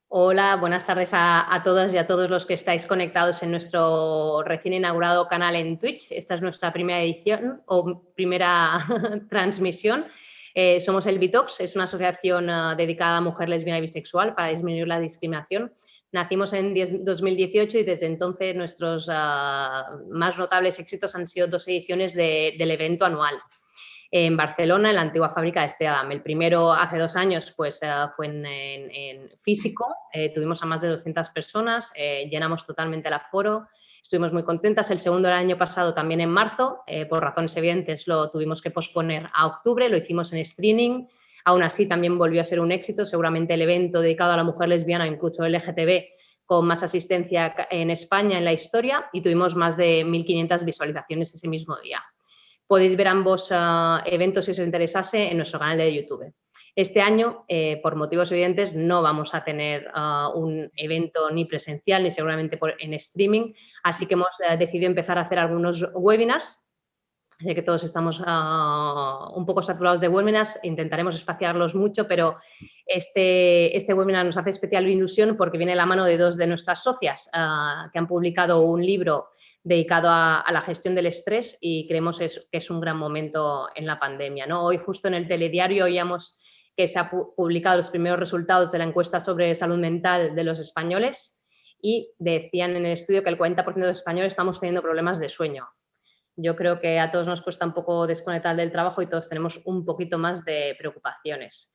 Hola, buenas tardes a todas y a todos los que estáis conectados en nuestro recién inaugurado canal en Twitch. Esta es nuestra primera edición o primera transmisión. Somos el Bitox, es una asociación dedicada a mujer lesbiana y bisexual para disminuir la discriminación. Nacimos en 2018 y desde entonces nuestros más notables éxitos han sido 2 ediciones del evento anual en Barcelona, en la antigua fábrica de Estrella Damm. El primero, hace 2 años, pues fue en físico, tuvimos a más de 200 personas, llenamos totalmente el aforo, estuvimos muy contentas. El segundo, el año pasado, también en marzo, por razones evidentes lo tuvimos que posponer a octubre, lo hicimos en streaming. Aún así, también volvió a ser un éxito, seguramente el evento dedicado a la mujer lesbiana, incluso LGTB, con más asistencia en España en la historia, y tuvimos más de 1.500 visualizaciones ese mismo día. Podéis ver ambos eventos si os interesase en nuestro canal de YouTube. Este año, por motivos evidentes, no vamos a tener un evento ni presencial ni seguramente en streaming, así que hemos decidido empezar a hacer algunos webinars. Sé que todos estamos un poco saturados de webinars, intentaremos espaciarlos mucho, pero este webinar nos hace especial ilusión porque viene de la mano de 2 de nuestras socias que han publicado un libro dedicado a la gestión del estrés y creemos que es un gran momento en la pandemia, ¿no? Hoy justo en el telediario oíamos que se han publicado los primeros resultados de la encuesta sobre salud mental de los españoles y decían en el estudio que el 40% de los españoles estamos teniendo problemas de sueño. Yo creo que a todos nos cuesta un poco desconectar del trabajo y todos tenemos un poquito más de preocupaciones.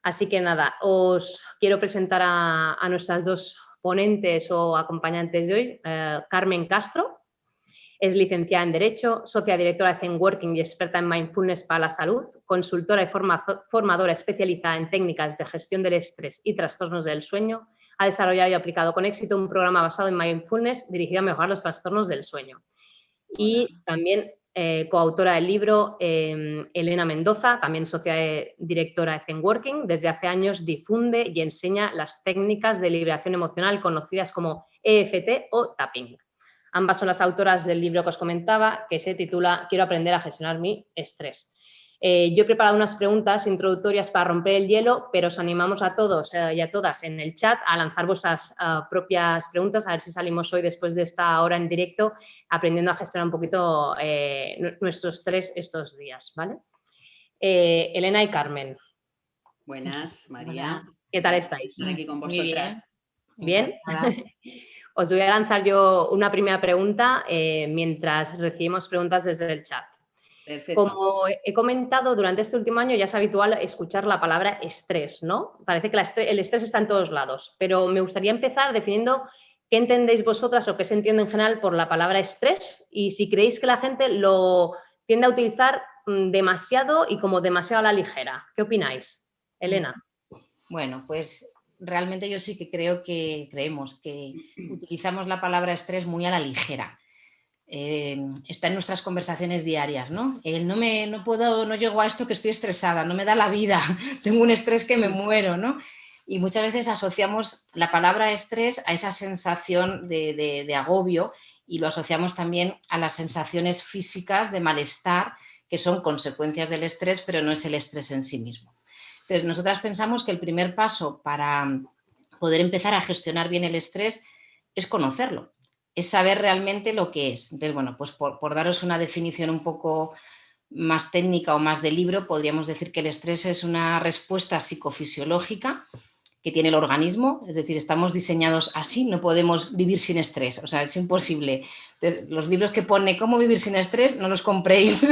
Así que nada, os quiero presentar a nuestras 2 ponentes o acompañantes de hoy. Carmen Castro es licenciada en Derecho, socia directora de Zen Working y experta en Mindfulness para la salud, consultora y formadora especializada en técnicas de gestión del estrés y trastornos del sueño. Ha desarrollado y aplicado con éxito un programa basado en Mindfulness dirigido a mejorar los trastornos del sueño. Hola. Y también coautora del libro Elena Mendoza, también socia directora de Zen Working. Desde hace años difunde y enseña las técnicas de liberación emocional conocidas como EFT o tapping. Ambas son las autoras del libro que os comentaba, que se titula Quiero aprender a gestionar mi estrés. Yo he preparado unas preguntas introductorias para romper el hielo, pero os animamos a todos y a todas en el chat a lanzar vuestras propias preguntas, a ver si salimos hoy, después de esta hora en directo, aprendiendo a gestionar un poquito nuestro estrés estos días, ¿vale? Elena y Carmen. Buenas, María. Hola. ¿Qué tal Encantada de estáis? estar aquí con Muy bien, vosotras. ¿Bien? encantada. Os voy a lanzar yo una primera pregunta mientras recibimos preguntas desde el chat. Perfecto. Como he comentado, durante este último año ya es habitual escuchar la palabra estrés, ¿no? Parece que el estrés está en todos lados, pero me gustaría empezar definiendo qué entendéis vosotras o qué se entiende en general por la palabra estrés y si creéis que la gente lo tiende a utilizar demasiado y como demasiado a la ligera. ¿Qué opináis? Elena. Bueno, pues realmente yo sí que creemos que utilizamos la palabra estrés muy a la ligera. Está en nuestras conversaciones diarias, ¿no? No llego a esto que estoy estresada, no me da la vida, tengo un estrés que me muero, ¿no? Y muchas veces asociamos la palabra estrés a esa sensación de agobio y lo asociamos también a las sensaciones físicas de malestar que son consecuencias del estrés, pero no es el estrés en sí mismo. Entonces, nosotras pensamos que el primer paso para poder empezar a gestionar bien el estrés es conocerlo, es saber realmente lo que es. Entonces, bueno, pues por daros una definición un poco más técnica o más de libro, podríamos decir que el estrés es una respuesta psicofisiológica que tiene el organismo, es decir, estamos diseñados así, no podemos vivir sin estrés, o sea, es imposible. Entonces, los libros que pone cómo vivir sin estrés, no los compréis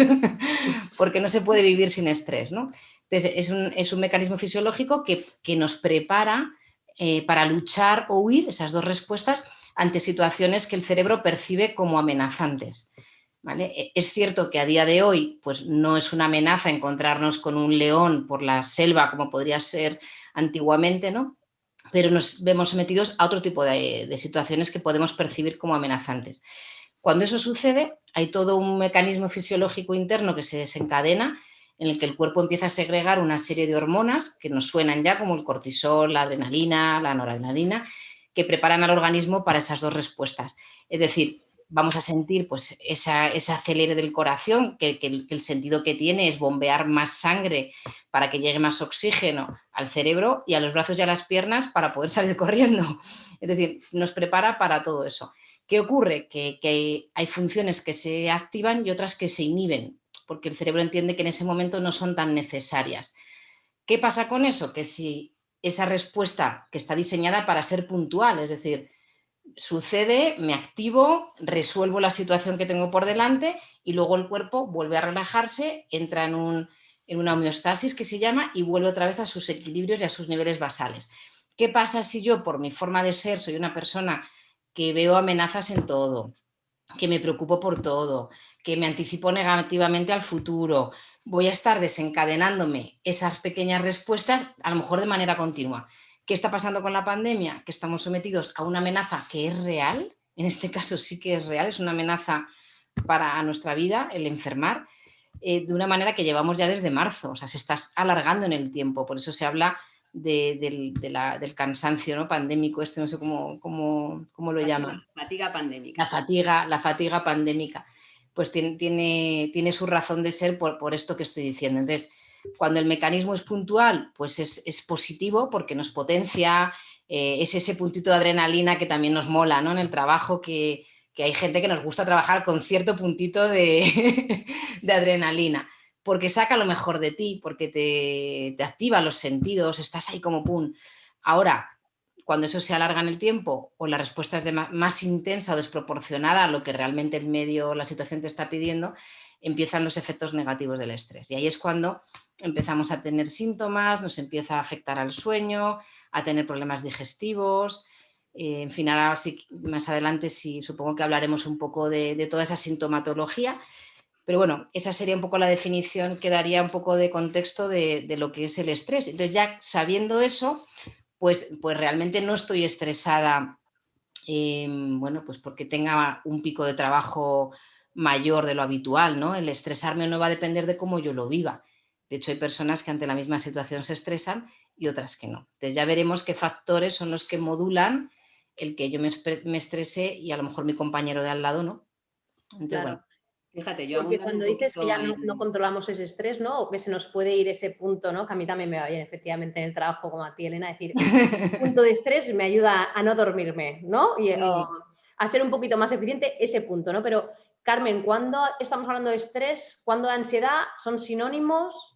porque no se puede vivir sin estrés, ¿no? Entonces, es un mecanismo fisiológico que nos prepara para luchar o huir, esas dos respuestas, ante situaciones que el cerebro percibe como amenazantes. ¿Vale? Es cierto que a día de hoy pues no es una amenaza encontrarnos con un león por la selva como podría ser antiguamente, ¿no? Pero nos vemos sometidos a otro tipo de situaciones que podemos percibir como amenazantes. Cuando eso sucede, hay todo un mecanismo fisiológico interno que se desencadena en el que el cuerpo empieza a segregar una serie de hormonas que nos suenan ya como el cortisol, la adrenalina, la noradrenalina, que preparan al organismo para esas dos respuestas. Es decir, vamos a sentir pues ese acelere del corazón, que el sentido que tiene es bombear más sangre para que llegue más oxígeno al cerebro y a los brazos y a las piernas para poder salir corriendo. Es decir, nos prepara para todo eso. ¿Qué ocurre? Que hay funciones que se activan y otras que se inhiben, porque el cerebro entiende que en ese momento no son tan necesarias. ¿Qué pasa con eso? Que si esa respuesta que está diseñada para ser puntual, es decir, sucede, me activo, resuelvo la situación que tengo por delante y luego el cuerpo vuelve a relajarse, entra en una homeostasis que se llama y vuelve otra vez a sus equilibrios y a sus niveles basales. ¿Qué pasa si yo, por mi forma de ser, soy una persona que veo amenazas en todo, que me preocupo por todo, que me anticipo negativamente al futuro? Voy a estar desencadenándome esas pequeñas respuestas, a lo mejor de manera continua. ¿Qué está pasando con la pandemia? Que estamos sometidos a una amenaza que es real, en este caso sí que es real, es una amenaza para nuestra vida, el enfermar, de una manera que llevamos ya desde marzo, o sea, se está alargando en el tiempo, por eso se habla del cansancio, ¿no? Pandémico, no sé cómo lo llaman. Fatiga pandémica. La fatiga pandémica, pues tiene su razón de ser por esto que estoy diciendo. Entonces, cuando el mecanismo es puntual, pues es positivo porque nos potencia, es ese puntito de adrenalina que también nos mola, ¿no? En el trabajo, que hay gente que nos gusta trabajar con cierto puntito de adrenalina, porque saca lo mejor de ti, porque te activa los sentidos, estás ahí como pum. Ahora, cuando eso se alarga en el tiempo o la respuesta es más intensa o desproporcionada a lo que realmente el medio, la situación te está pidiendo, empiezan los efectos negativos del estrés. Y ahí es cuando empezamos a tener síntomas, nos empieza a afectar al sueño, a tener problemas digestivos. En fin, ahora sí, más adelante sí, supongo que hablaremos un poco de toda esa sintomatología. Pero bueno, esa sería un poco la definición que daría un poco de contexto de lo que es el estrés. Entonces, ya sabiendo eso, pues realmente no estoy estresada, bueno, pues porque tenga un pico de trabajo mayor de lo habitual, ¿no? El estresarme no va a depender de cómo yo lo viva. De hecho, hay personas que ante la misma situación se estresan y otras que no. Entonces ya veremos qué factores son los que modulan el que yo me estrese y a lo mejor mi compañero de al lado no. Entonces, Claro. bueno. Fíjate, yo Porque abundando cuando un dices que poquito ya no controlamos ese estrés, ¿no? O que se nos puede ir ese punto, ¿no? Que a mí también me va bien, efectivamente, en el trabajo, como a ti, Elena, decir, punto de estrés me ayuda a no dormirme, ¿no? Y a ser un poquito más eficiente ese punto, ¿no? Pero, Carmen, ¿cuándo estamos hablando de estrés? ¿Cuándo de ansiedad? ¿Son sinónimos?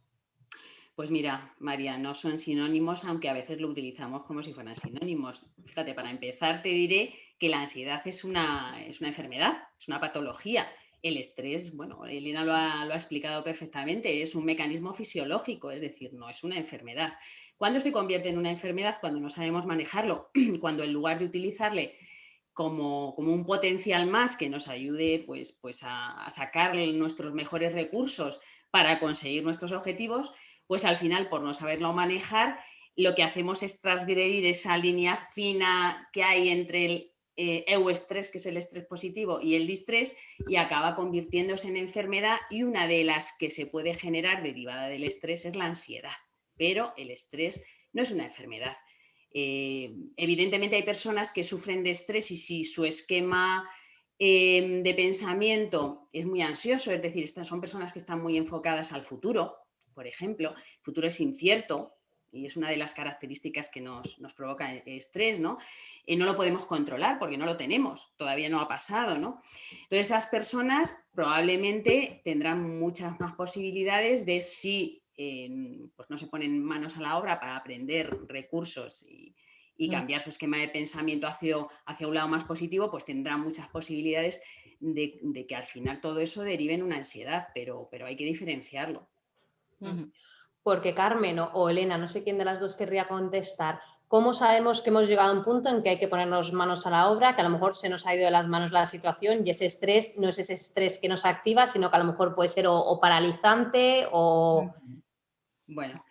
Pues mira, María, no son sinónimos, aunque a veces lo utilizamos como si fueran sinónimos. Fíjate, para empezar te diré que la ansiedad es una enfermedad, es una patología. El estrés, bueno, Elena lo ha explicado perfectamente, es un mecanismo fisiológico, es decir, no es una enfermedad. ¿Cuándo se convierte en una enfermedad? Cuando no sabemos manejarlo, cuando en lugar de utilizarle como un potencial más que nos ayude pues a sacar nuestros mejores recursos para conseguir nuestros objetivos, pues al final, por no saberlo manejar, lo que hacemos es transgredir esa línea fina que hay entre el euestrés, que es el estrés positivo, y el distrés, y acaba convirtiéndose en enfermedad, y una de las que se puede generar derivada del estrés es la ansiedad. Pero el estrés no es una enfermedad. Evidentemente hay personas que sufren de estrés y si su esquema de pensamiento es muy ansioso, es decir, estas son personas que están muy enfocadas al futuro, por ejemplo, el futuro es incierto y es una de las características que nos provoca estrés, ¿no? No lo podemos controlar porque no lo tenemos, todavía no ha pasado, ¿no? Entonces esas personas probablemente tendrán muchas más posibilidades de si pues no se ponen manos a la obra para aprender recursos y cambiar su esquema de pensamiento hacia un lado más positivo, pues tendrán muchas posibilidades de que al final todo eso derive en una ansiedad, pero hay que diferenciarlo. Porque Carmen o Elena, no sé quién de las dos querría contestar, ¿cómo sabemos que hemos llegado a un punto en que hay que ponernos manos a la obra, que a lo mejor se nos ha ido de las manos la situación y ese estrés no es ese estrés que nos activa, sino que a lo mejor puede ser o paralizante o... Bueno,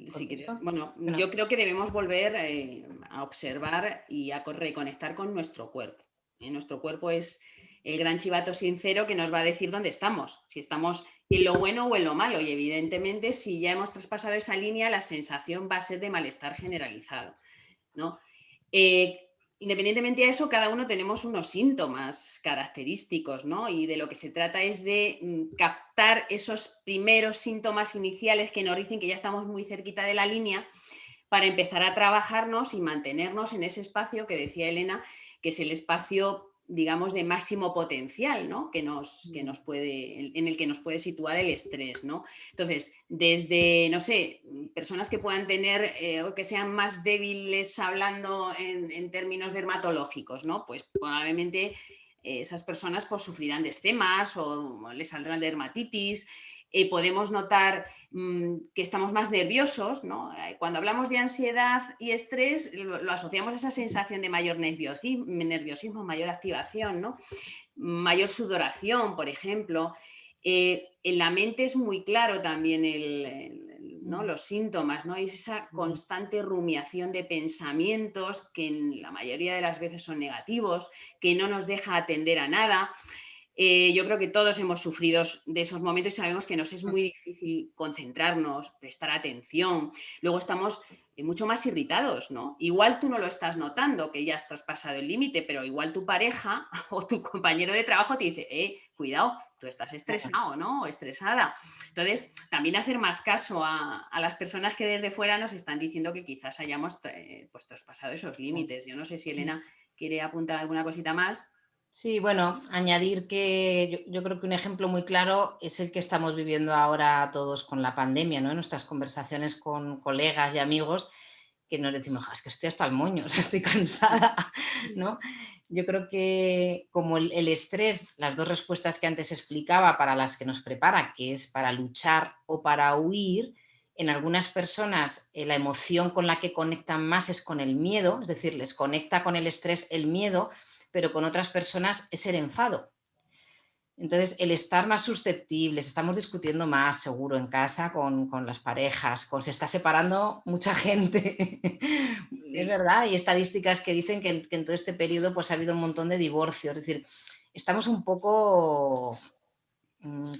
si quieres. Bueno, yo creo que debemos volver a observar y a reconectar con nuestro cuerpo. Nuestro cuerpo es el gran chivato sincero que nos va a decir dónde estamos, si estamos en lo bueno o en lo malo. Y evidentemente, si ya hemos traspasado esa línea, la sensación va a ser de malestar generalizado, ¿no? independientemente de eso, cada uno tenemos unos síntomas característicos, ¿no? Y de lo que se trata es de captar esos primeros síntomas iniciales que nos dicen que ya estamos muy cerquita de la línea para empezar a trabajarnos y mantenernos en ese espacio que decía Elena, que es el espacio, digamos, de máximo potencial, ¿no? Que nos puede, en el que nos puede situar el estrés, ¿no? Entonces, desde, no sé, personas que puedan tener o que sean más débiles hablando en términos dermatológicos, ¿no? Pues probablemente esas personas pues, sufrirán de eczemas o les saldrán dermatitis. Podemos notar que estamos más nerviosos, ¿no? Cuando hablamos de ansiedad y estrés, lo asociamos a esa sensación de mayor nerviosismo, mayor activación, ¿no? Mayor sudoración, por ejemplo. En la mente es muy claro también ¿no? Los síntomas, ¿no? Es esa constante rumiación de pensamientos que en la mayoría de las veces son negativos, que no nos deja atender a nada. Yo creo que todos hemos sufrido de esos momentos y sabemos que nos es muy difícil concentrarnos, prestar atención. Luego estamos mucho más irritados, ¿no? Igual tú no lo estás notando, que ya estás pasado el límite, pero igual tu pareja o tu compañero de trabajo te dice, cuidado, tú estás estresado, ¿no? O estresada. Entonces, también hacer más caso a las personas que desde fuera nos están diciendo que quizás hayamos pues, traspasado esos límites. Yo no sé si Elena quiere apuntar alguna cosita más. Sí, bueno, añadir que yo creo que un ejemplo muy claro es el que estamos viviendo ahora todos con la pandemia, ¿no? En nuestras conversaciones con colegas y amigos que nos decimos, es que estoy hasta el moño, o sea, estoy cansada, ¿no? Yo creo que como el estrés, las dos respuestas que antes explicaba para las que nos prepara, que es para luchar o para huir, en algunas personas la emoción con la que conectan más es con el miedo, es decir, les conecta con el estrés el miedo, pero con otras personas es el enfado. Entonces, el estar más susceptibles, estamos discutiendo más seguro en casa con las parejas, se está separando mucha gente, es Sí. verdad, y estadísticas que dicen que en todo este periodo pues, ha habido un montón de divorcios, es decir, estamos un poco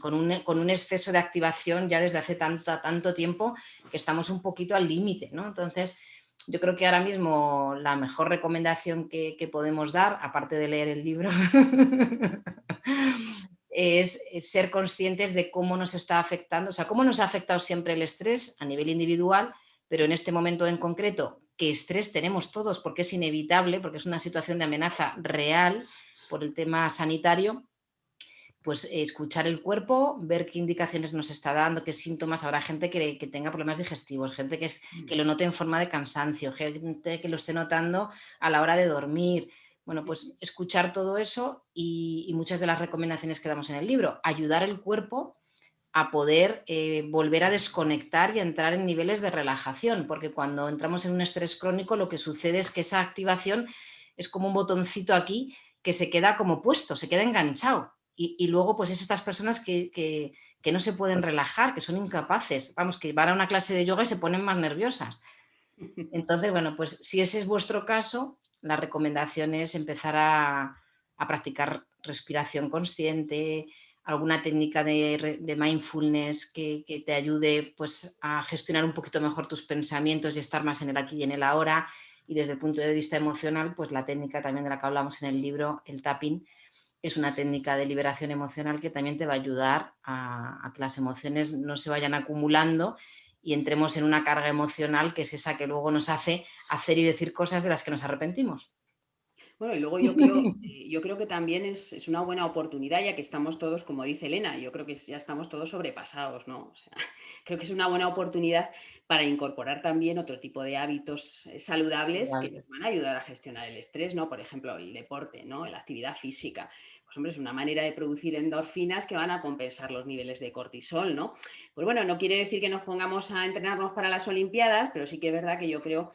con un exceso de activación ya desde hace tanto tiempo que estamos un poquito al límite, ¿no? Entonces, yo creo que ahora mismo la mejor recomendación que podemos dar, aparte de leer el libro, es ser conscientes de cómo nos está afectando, o sea, cómo nos ha afectado siempre el estrés a nivel individual, pero en este momento en concreto, qué estrés tenemos todos, porque es inevitable, porque es una situación de amenaza real por el tema sanitario, pues escuchar el cuerpo, ver qué indicaciones nos está dando, qué síntomas. Habrá gente que tenga problemas digestivos, gente que lo note en forma de cansancio, gente que lo esté notando a la hora de dormir. Bueno, pues escuchar todo eso y muchas de las recomendaciones que damos en el libro, ayudar al cuerpo a poder volver a desconectar y a entrar en niveles de relajación, porque cuando entramos en un estrés crónico lo que sucede es que esa activación es como un botoncito aquí que se queda como puesto, se queda enganchado. Y luego, pues es estas personas que no se pueden relajar, que son incapaces, vamos, que van a una clase de yoga y se ponen más nerviosas. Entonces, bueno, pues si ese es vuestro caso, la recomendación es empezar a practicar respiración consciente, alguna técnica de mindfulness que te ayude pues, a gestionar un poquito mejor tus pensamientos y estar más en el aquí y en el ahora. Y desde el punto de vista emocional, pues la técnica también de la que hablamos en el libro, el tapping, es una técnica de liberación emocional que también te va a ayudar a que las emociones no se vayan acumulando y entremos en una carga emocional que es esa que luego nos hace hacer y decir cosas de las que nos arrepentimos. Bueno, y luego yo creo que también es una buena oportunidad, ya que estamos todos, como dice Elena, yo creo que ya estamos todos sobrepasados, ¿no? O sea, creo que es una buena oportunidad para incorporar también otro tipo de hábitos saludables que nos van a ayudar a gestionar el estrés, ¿no? Por ejemplo, el deporte, ¿no? La actividad física. Pues hombre, es una manera de producir endorfinas que van a compensar los niveles de cortisol, ¿no? Pues bueno, no quiere decir que nos pongamos a entrenarnos para las Olimpiadas, pero sí que es verdad que yo creo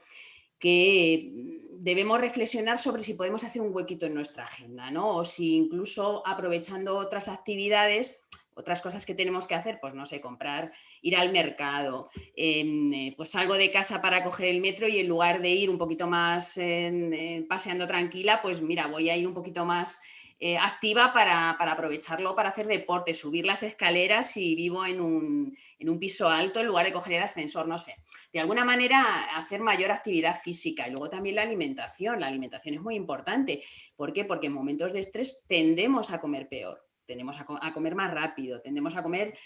que debemos reflexionar sobre si podemos hacer un huequito en nuestra agenda, ¿no? O si incluso aprovechando otras actividades, otras cosas que tenemos que hacer, pues no sé, comprar, ir al mercado, pues salgo de casa para coger el metro y en lugar de ir un poquito más paseando tranquila, pues mira, voy a ir un poquito más activa para aprovecharlo para hacer deporte, subir las escaleras si vivo en un piso alto en lugar de coger el ascensor, no sé. De alguna manera hacer mayor actividad física. Y luego también la alimentación es muy importante. ¿Por qué? Porque en momentos de estrés tendemos a comer peor, tendemos a comer más rápido, tendemos a comer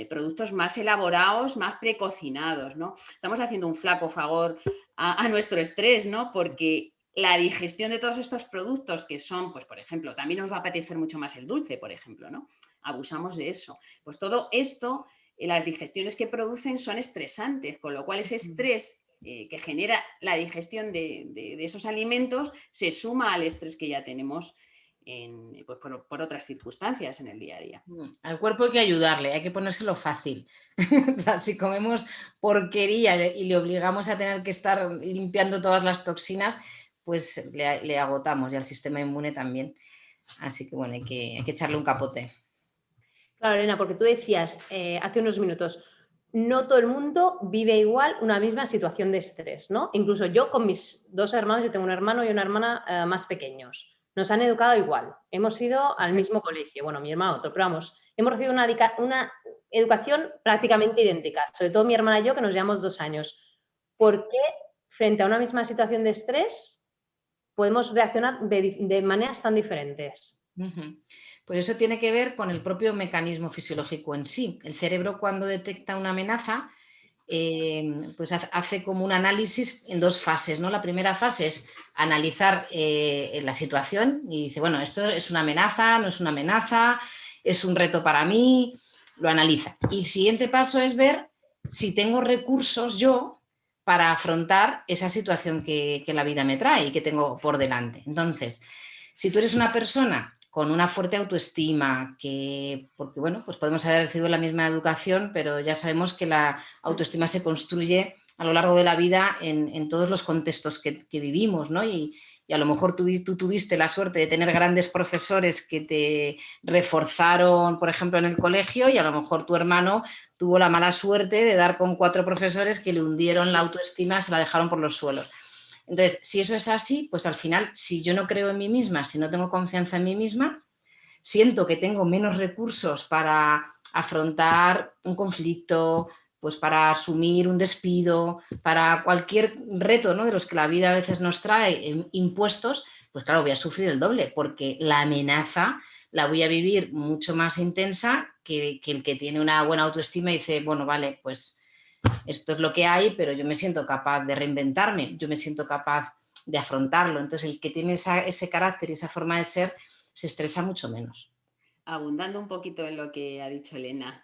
productos más elaborados, más precocinados, ¿no? Estamos haciendo un flaco favor a nuestro estrés, ¿no? Porque la digestión de todos estos productos que son, pues por ejemplo, también nos va a apetecer mucho más el dulce, por ejemplo, ¿no? Abusamos de eso. Pues todo esto, las digestiones que producen son estresantes, con lo cual ese estrés que genera la digestión de esos alimentos se suma al estrés que ya tenemos pues por otras circunstancias en el día a día. Al cuerpo hay que ayudarle, hay que ponérselo fácil. O sea, si comemos porquería y le obligamos a tener que estar limpiando todas las toxinas, pues le agotamos, y al sistema inmune también. Así que bueno, hay que echarle un capote. Claro, Elena, porque tú decías hace unos minutos, no todo el mundo vive igual una misma situación de estrés, ¿no? Incluso yo con mis 2 hermanos, yo tengo un hermano y una hermana más pequeños, nos han educado igual, hemos ido al mismo colegio, bueno, mi hermano otro, pero vamos, hemos recibido una educación prácticamente idéntica, sobre todo mi hermana y yo, que nos llevamos 2 años. ¿Por qué frente a una misma situación de estrés podemos reaccionar de maneras tan diferentes? Pues eso tiene que ver con el propio mecanismo fisiológico en sí. El cerebro, cuando detecta una amenaza, pues hace como un análisis en 2 fases, ¿no? La primera fase es analizar la situación y dice, bueno, esto es una amenaza, no es una amenaza, es un reto para mí, lo analiza. Y el siguiente paso es ver si tengo recursos yo para afrontar esa situación que la vida me trae y que tengo por delante. Entonces, si tú eres una persona con una fuerte autoestima, porque bueno, pues podemos haber recibido la misma educación, pero ya sabemos que la autoestima se construye a lo largo de la vida en todos los contextos que vivimos, ¿no? Y a lo mejor tú tuviste la suerte de tener grandes profesores que te reforzaron, por ejemplo, en el colegio, y a lo mejor tu hermano tuvo la mala suerte de dar con 4 profesores que le hundieron la autoestima, se la dejaron por los suelos. Entonces, si eso es así, pues al final, si yo no creo en mí misma, si no tengo confianza en mí misma, siento que tengo menos recursos para afrontar un conflicto, pues para asumir un despido, para cualquier reto, ¿no?, de los que la vida a veces nos trae impuestos, pues claro, voy a sufrir el doble, porque la amenaza la voy a vivir mucho más intensa que el que tiene una buena autoestima y dice, bueno, vale, pues esto es lo que hay, pero yo me siento capaz de reinventarme, yo me siento capaz de afrontarlo. Entonces, el que tiene ese carácter y esa forma de ser se estresa mucho menos. Abundando un poquito en lo que ha dicho Elena,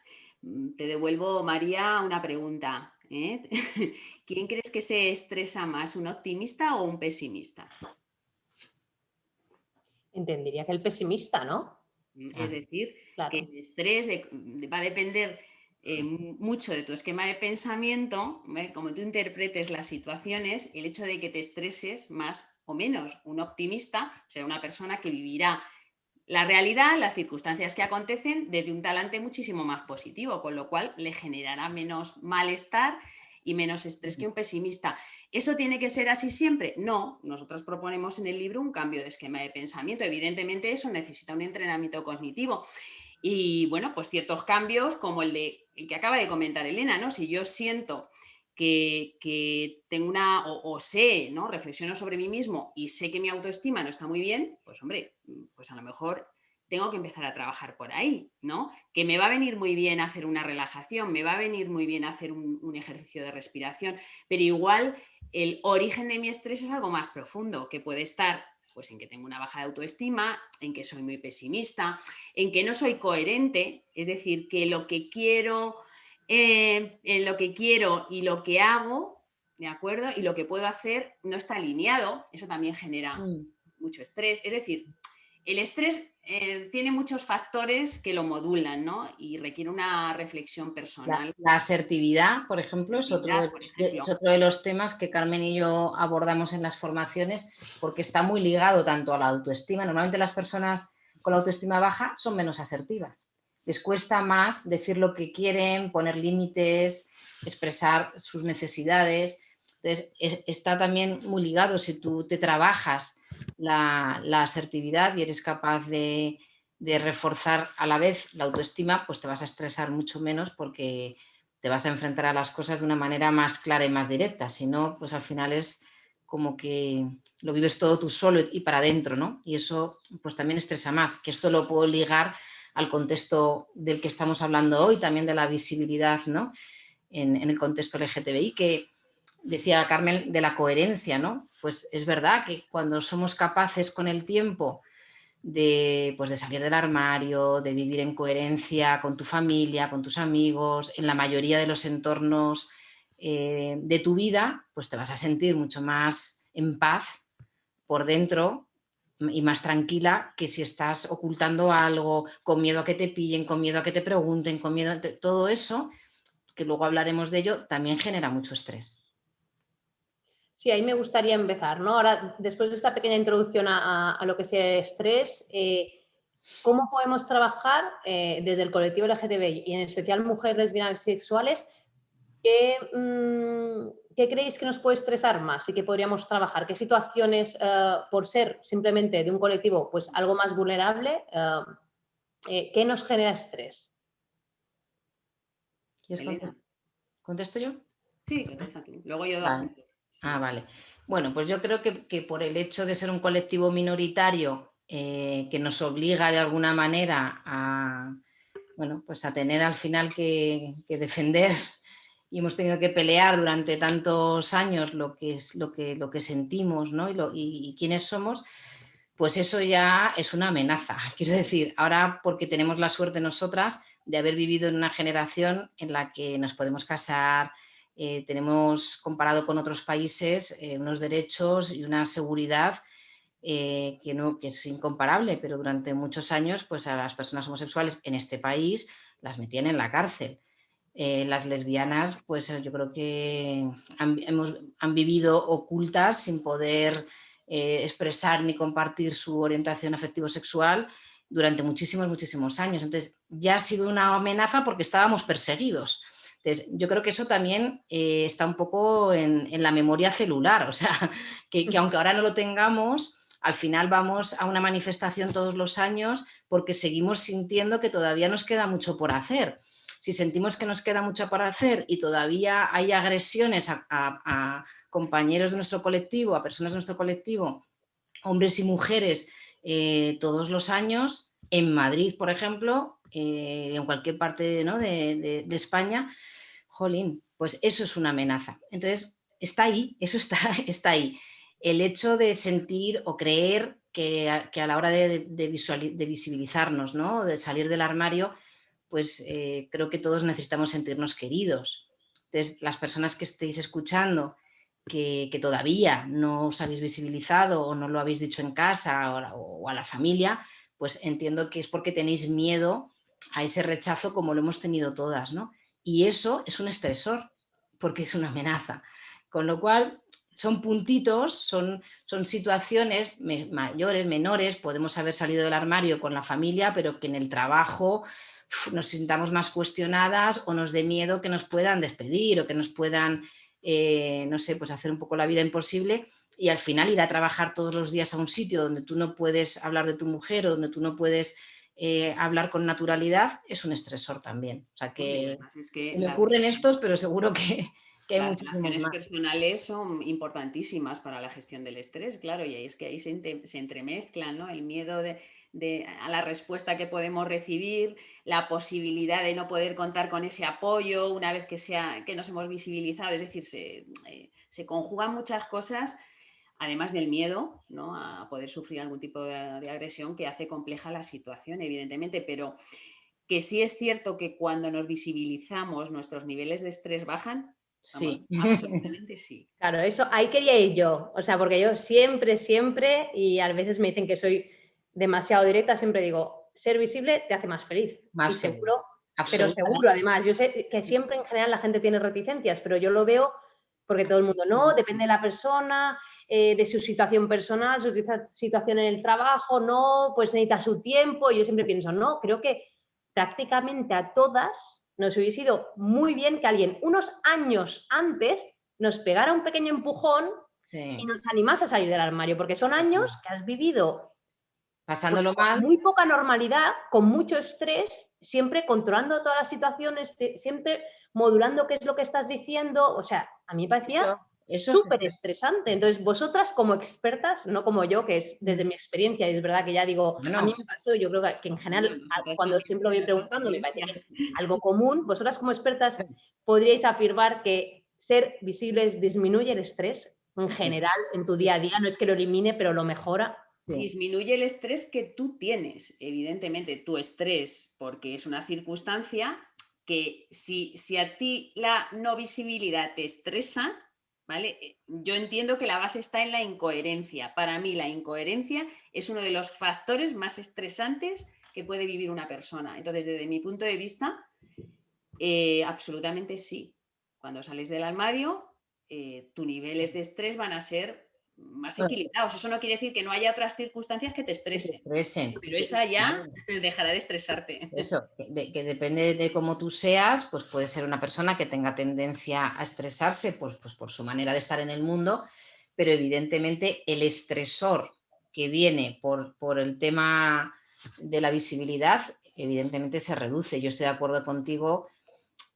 te devuelvo, María, una pregunta. ¿Quién crees que se estresa más, un optimista o un pesimista? Entendería que el pesimista, ¿no? Es decir, claro, que el estrés va a depender mucho de tu esquema de pensamiento, como tú interpretes las situaciones, el hecho de que te estreses más o menos. Un optimista será una persona que vivirá la realidad, las circunstancias que acontecen desde un talante muchísimo más positivo, con lo cual le generará menos malestar y menos estrés que un pesimista. ¿Eso tiene que ser así siempre? No, nosotros proponemos en el libro un cambio de esquema de pensamiento. Evidentemente eso necesita un entrenamiento cognitivo. Y bueno, pues ciertos cambios como el que acaba de comentar Elena, ¿no? Si yo siento que tengo o sé, ¿no?, reflexiono sobre mí mismo y sé que mi autoestima no está muy bien, pues hombre, pues a lo mejor tengo que empezar a trabajar por ahí, ¿no? Que me va a venir muy bien hacer una relajación, me va a venir muy bien hacer un ejercicio de respiración, pero igual el origen de mi estrés es algo más profundo, que puede estar pues en que tengo una baja de autoestima, en que soy muy pesimista, en que no soy coherente, es decir, que lo que quiero en lo que quiero y lo que hago, ¿de acuerdo? Y lo que puedo hacer no está alineado, eso también genera mucho estrés. Es decir, el estrés tiene muchos factores que lo modulan, ¿no? Y requiere una reflexión personal. La asertividad, por ejemplo, es otro de los temas que Carmen y yo abordamos en las formaciones, porque está muy ligado tanto a la autoestima. Normalmente las personas con la autoestima baja son menos asertivas. Les cuesta más decir lo que quieren, poner límites, expresar sus necesidades. Entonces, está también muy ligado, si tú te trabajas la asertividad y eres capaz de reforzar a la vez la autoestima, pues te vas a estresar mucho menos porque te vas a enfrentar a las cosas de una manera más clara y más directa. Si no, pues al final es como que lo vives todo tú solo y para adentro, ¿no? Y eso pues también estresa más, que esto lo puedo ligar al contexto del que estamos hablando hoy, también de la visibilidad, ¿no? En el contexto LGTBI, que decía Carmen de la coherencia, ¿no? Pues es verdad que cuando somos capaces con el tiempo pues de salir del armario, de vivir en coherencia con tu familia, con tus amigos, en la mayoría de los entornos de tu vida, pues te vas a sentir mucho más en paz por dentro y más tranquila que si estás ocultando algo, con miedo a que te pillen, con miedo a que te pregunten, con miedo a todo eso, que luego hablaremos de ello, también genera mucho estrés. Sí, ahí me gustaría empezar, ¿no? Ahora, después de esta pequeña introducción a lo que es el estrés, ¿cómo podemos trabajar desde el colectivo LGTBI y en especial mujeres lesbianas bisexuales? ¿Qué creéis que nos puede estresar más y que podríamos trabajar? ¿Qué situaciones, por ser simplemente de un colectivo pues algo más vulnerable, qué nos genera estrés? ¿Quieres Elena. ¿Contesto yo? Sí, contesta tú. Luego yo Vale. apunto. Vale. Bueno, pues yo creo que por el hecho de ser un colectivo minoritario que nos obliga de alguna manera a, bueno, pues a tener al final que defender y hemos tenido que pelear durante tantos años lo que sentimos, ¿no? y quiénes somos, pues eso ya es una amenaza. Quiero decir, ahora porque tenemos la suerte nosotras de haber vivido en una generación en la que nos podemos casar, tenemos, comparado con otros países, unos derechos y una seguridad que es incomparable, pero durante muchos años pues a las personas homosexuales en este país las metían en la cárcel. Las lesbianas, pues yo creo que han vivido ocultas sin poder expresar ni compartir su orientación afectivo-sexual durante muchísimos, muchísimos años. Entonces, ya ha sido una amenaza porque estábamos perseguidos. Entonces, yo creo que eso también está un poco en la memoria celular, o sea, que aunque ahora no lo tengamos, al final vamos a una manifestación todos los años porque seguimos sintiendo que todavía nos queda mucho por hacer. Si sentimos que nos queda mucho por hacer y todavía hay agresiones a compañeros de nuestro colectivo, a personas de nuestro colectivo, hombres y mujeres, todos los años, en Madrid, por ejemplo, en cualquier parte, ¿no? de España, jolín, pues eso es una amenaza. Entonces, está ahí, eso está ahí. El hecho de sentir o creer que a la hora de visibilizarnos, ¿no? De salir del armario, pues creo que todos necesitamos sentirnos queridos. Entonces, las personas que estéis escuchando que todavía no os habéis visibilizado o no lo habéis dicho en casa o a la familia, pues entiendo que es porque tenéis miedo a ese rechazo como lo hemos tenido todas, ¿no? Y eso es un estresor, porque es una amenaza. Con lo cual, son puntitos, son situaciones mayores, menores, podemos haber salido del armario con la familia, pero que en el trabajo nos sintamos más cuestionadas o nos dé miedo que nos puedan despedir o que nos puedan, no sé, pues hacer un poco la vida imposible y al final ir a trabajar todos los días a un sitio donde tú no puedes hablar de tu mujer o donde tú no puedes hablar con naturalidad es un estresor también. O sea que Es que me ocurren estos, pero seguro que hay las muchísimos relaciones más. personales son importantísimas para la gestión del estrés, claro, y es que ahí se entremezclan, ¿no? El miedo a la respuesta que podemos recibir, la posibilidad de no poder contar con ese apoyo una vez que nos hemos visibilizado, es decir, se conjugan muchas cosas, además del miedo, ¿no? A poder sufrir algún tipo de agresión que hace compleja la situación, evidentemente, pero que sí es cierto que cuando nos visibilizamos nuestros niveles de estrés bajan. Vamos, Sí. absolutamente sí. Claro, eso, ahí quería ir yo, o sea, porque yo siempre, y a veces me dicen que soy demasiado directa, siempre digo, ser visible te hace más feliz. Más Y feliz. seguro, pero seguro, además, yo sé que siempre en general la gente tiene reticencias, pero yo lo veo porque todo el mundo, no, depende de la persona, de su situación personal, su situación en el trabajo, no, pues necesita su tiempo, y yo siempre pienso, no, creo que prácticamente a todas nos hubiese ido muy bien que alguien unos años antes nos pegara un pequeño empujón Sí. y nos animase a salir del armario, porque son años que has vivido Pasándolo con mal. muy poca normalidad, con mucho estrés, siempre controlando todas las situaciones, siempre modulando qué es lo que estás diciendo. O sea, a mí me parecía Eso súper estresante. Entonces, vosotras como expertas, no como yo, que es desde mi experiencia, y es verdad que ya digo, Bueno. a mí me pasó, yo creo que en general, cuando siempre lo voy preguntando, me parecía que es algo común. Vosotras como expertas podríais afirmar que ser visibles disminuye el estrés en general en tu día a día, no es que lo elimine, pero lo mejora. Sí. Disminuye el estrés que tú tienes, evidentemente, tu estrés, porque es una circunstancia que si a ti la no visibilidad te estresa, ¿vale? Yo entiendo que la base está en la incoherencia. Para mí la incoherencia es uno de los factores más estresantes que puede vivir una persona. Entonces, desde mi punto de vista, absolutamente sí. Cuando sales del armario, tus niveles de estrés van a ser más equilibrados. Eso no quiere decir que no haya otras circunstancias que te estresen, pero esa ya dejará de estresarte. Eso, que depende de cómo tú seas, pues puede ser una persona que tenga tendencia a estresarse pues por su manera de estar en el mundo, pero evidentemente el estresor que viene por el tema de la visibilidad, evidentemente se reduce. Yo estoy de acuerdo contigo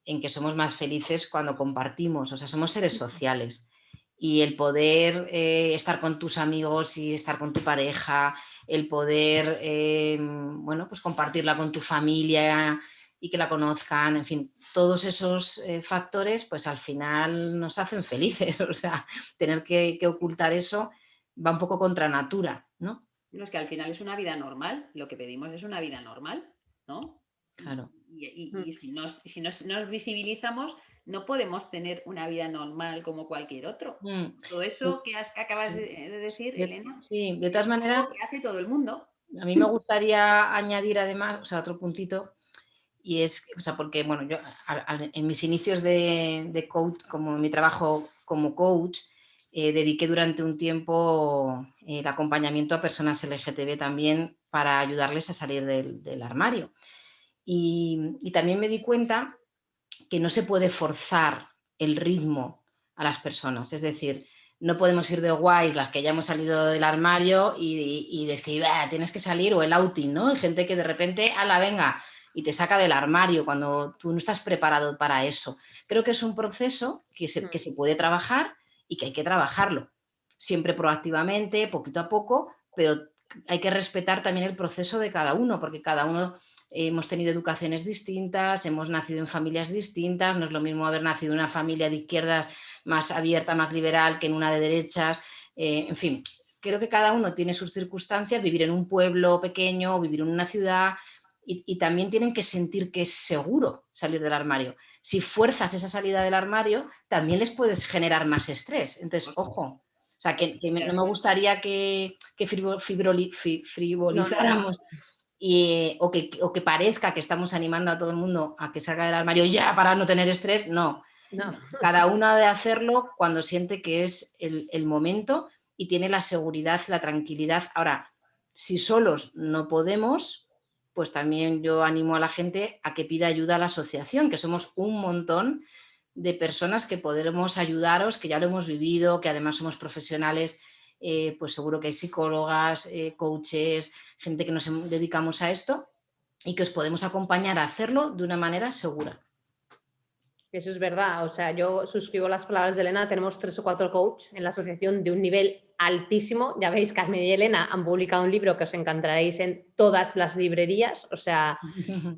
en que somos más felices cuando compartimos, o sea, somos seres sociales. Y el poder estar con tus amigos y estar con tu pareja, el poder, bueno, pues compartirla con tu familia y que la conozcan, en fin, todos esos factores, pues al final nos hacen felices. O sea, tener que ocultar eso va un poco contra natura, ¿no? No, es que al final es una vida normal, lo que pedimos es una vida normal, ¿no? Claro. Y si nos visibilizamos, no podemos tener una vida normal como cualquier otro. Todo eso que acabas de decir, Elena, sí, de todas maneras, es lo que hace todo el mundo. A mí me gustaría añadir además, o sea, otro puntito, y es, o sea, porque, bueno, yo en mis inicios de coach, como mi trabajo como coach, dediqué durante un tiempo el acompañamiento a personas LGTB también para ayudarles a salir del armario. Y también me di cuenta que no se puede forzar el ritmo a las personas, es decir, no podemos ir de guays las que ya hemos salido del armario y decir, tienes que salir, o el outing, ¿no? Hay gente que de repente, ala, venga, y te saca del armario cuando tú no estás preparado para eso. Creo que es un proceso que se puede trabajar y que hay que trabajarlo, siempre proactivamente, poquito a poco, pero hay que respetar también el proceso de cada uno, porque cada uno hemos tenido educaciones distintas, hemos nacido en familias distintas, no es lo mismo haber nacido en una familia de izquierdas más abierta, más liberal, que en una de derechas, en fin, creo que cada uno tiene sus circunstancias, vivir en un pueblo pequeño, vivir en una ciudad, y también tienen que sentir que es seguro salir del armario. Si fuerzas esa salida del armario, también les puedes generar más estrés. Entonces, ojo, o sea, que no me gustaría que frivolizáramos. O que parezca que estamos animando a todo el mundo a que salga del armario ya para no tener estrés. No. Cada uno ha de hacerlo cuando siente que es el momento y tiene la seguridad, la tranquilidad. Ahora, si solos no podemos, pues también yo animo a la gente a que pida ayuda a la asociación, que somos un montón de personas que podremos ayudaros, que ya lo hemos vivido, que además somos profesionales. Pues seguro que hay psicólogas, coaches, gente que nos dedicamos a esto y que os podemos acompañar a hacerlo de una manera segura. Eso es verdad, o sea, yo suscribo las palabras de Elena, tenemos 3 o 4 coaches en la asociación de un nivel altísimo, ya veis, Carmen y Elena han publicado un libro que os encontraréis en todas las librerías, o sea,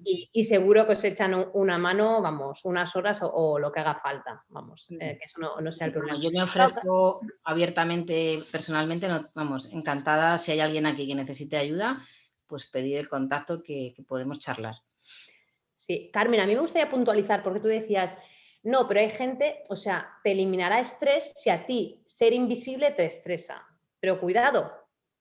y seguro que os echan una mano, vamos, unas horas o lo que haga falta, vamos, que eso no sea el problema. Yo me ofrezco abiertamente, personalmente, vamos, encantada, si hay alguien aquí que necesite ayuda, pues pedir el contacto que podemos charlar. Sí, Carmen, a mí me gustaría puntualizar, porque tú decías, no, pero hay gente, o sea, te eliminará estrés si a ti ser invisible te estresa. Pero cuidado,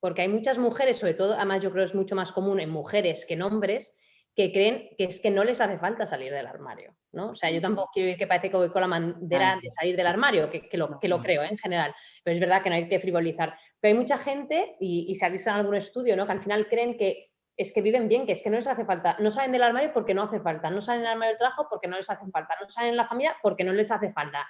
porque hay muchas mujeres, sobre todo, además yo creo que es mucho más común en mujeres que en hombres, que creen que es que no les hace falta salir del armario, ¿no? O sea, yo tampoco quiero ir que parece que voy con la bandera de salir del armario, que lo creo, en general, pero es verdad que no hay que frivolizar. Pero hay mucha gente, y se ha visto en algún estudio, ¿no?, que al final creen que es que viven bien, que es que no les hace falta, no salen del armario porque no hace falta, no salen del armario del trabajo porque no les hace falta, no salen de la familia porque no les hace falta.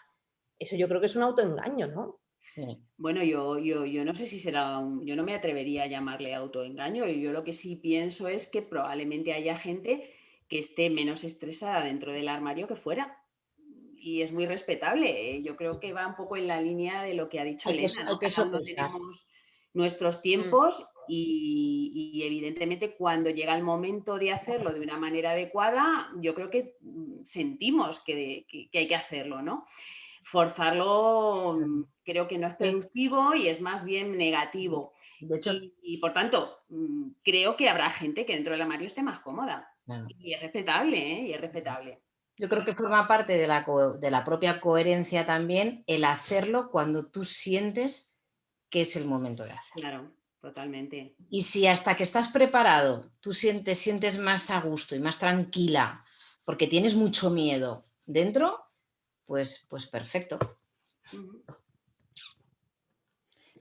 eso yo creo que es un autoengaño, ¿no? Sí. Bueno, yo no sé si será yo no me atrevería a llamarle autoengaño. Yo lo que sí pienso es que probablemente haya gente que esté menos estresada dentro del armario que fuera. Y es muy respetable. Yo creo que va un poco en la línea de lo que ha dicho Elena, Hay ¿no? que Cada uno sopesar. tenemos nuestros Mm, tiempos y evidentemente cuando llega el momento de hacerlo de una manera adecuada, yo creo que sentimos que hay que hacerlo, ¿no? Forzarlo creo que no es Sí. productivo y es más bien negativo. De hecho, Y, por tanto, creo que habrá gente que dentro del armario esté más cómoda. bueno, Y es respetable, ¿eh? Y es respetable. yo creo que forma parte de la propia coherencia también el hacerlo cuando tú sientes que es el momento de hacerlo. Claro, totalmente. Y si hasta que estás preparado tú sientes más a gusto y más tranquila porque tienes mucho miedo dentro, pues perfecto. Ujú.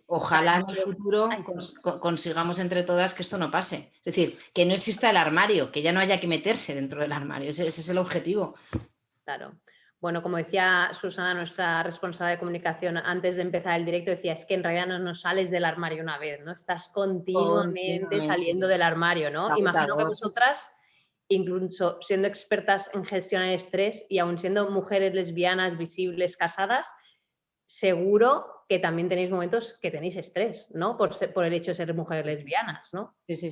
Ojalá Además, en el creo, futuro ay, sí. consigamos entre todas que esto no pase. Es decir, que no exista el armario, que ya no haya que meterse dentro del armario. Ese es el objetivo. Claro. Bueno, como decía Susana, nuestra responsable de comunicación, antes de empezar el directo, decía, es que en realidad no nos sales del armario una vez, ¿no? Estás continuamente Continuamente. saliendo del armario, Es ¿no? Imagino que agotador. vosotras, incluso siendo expertas en gestión del estrés y aún siendo mujeres lesbianas, visibles, casadas, seguro que también tenéis momentos que tenéis estrés, ¿no? Por el hecho de ser mujeres lesbianas, ¿no? Sí, Sí,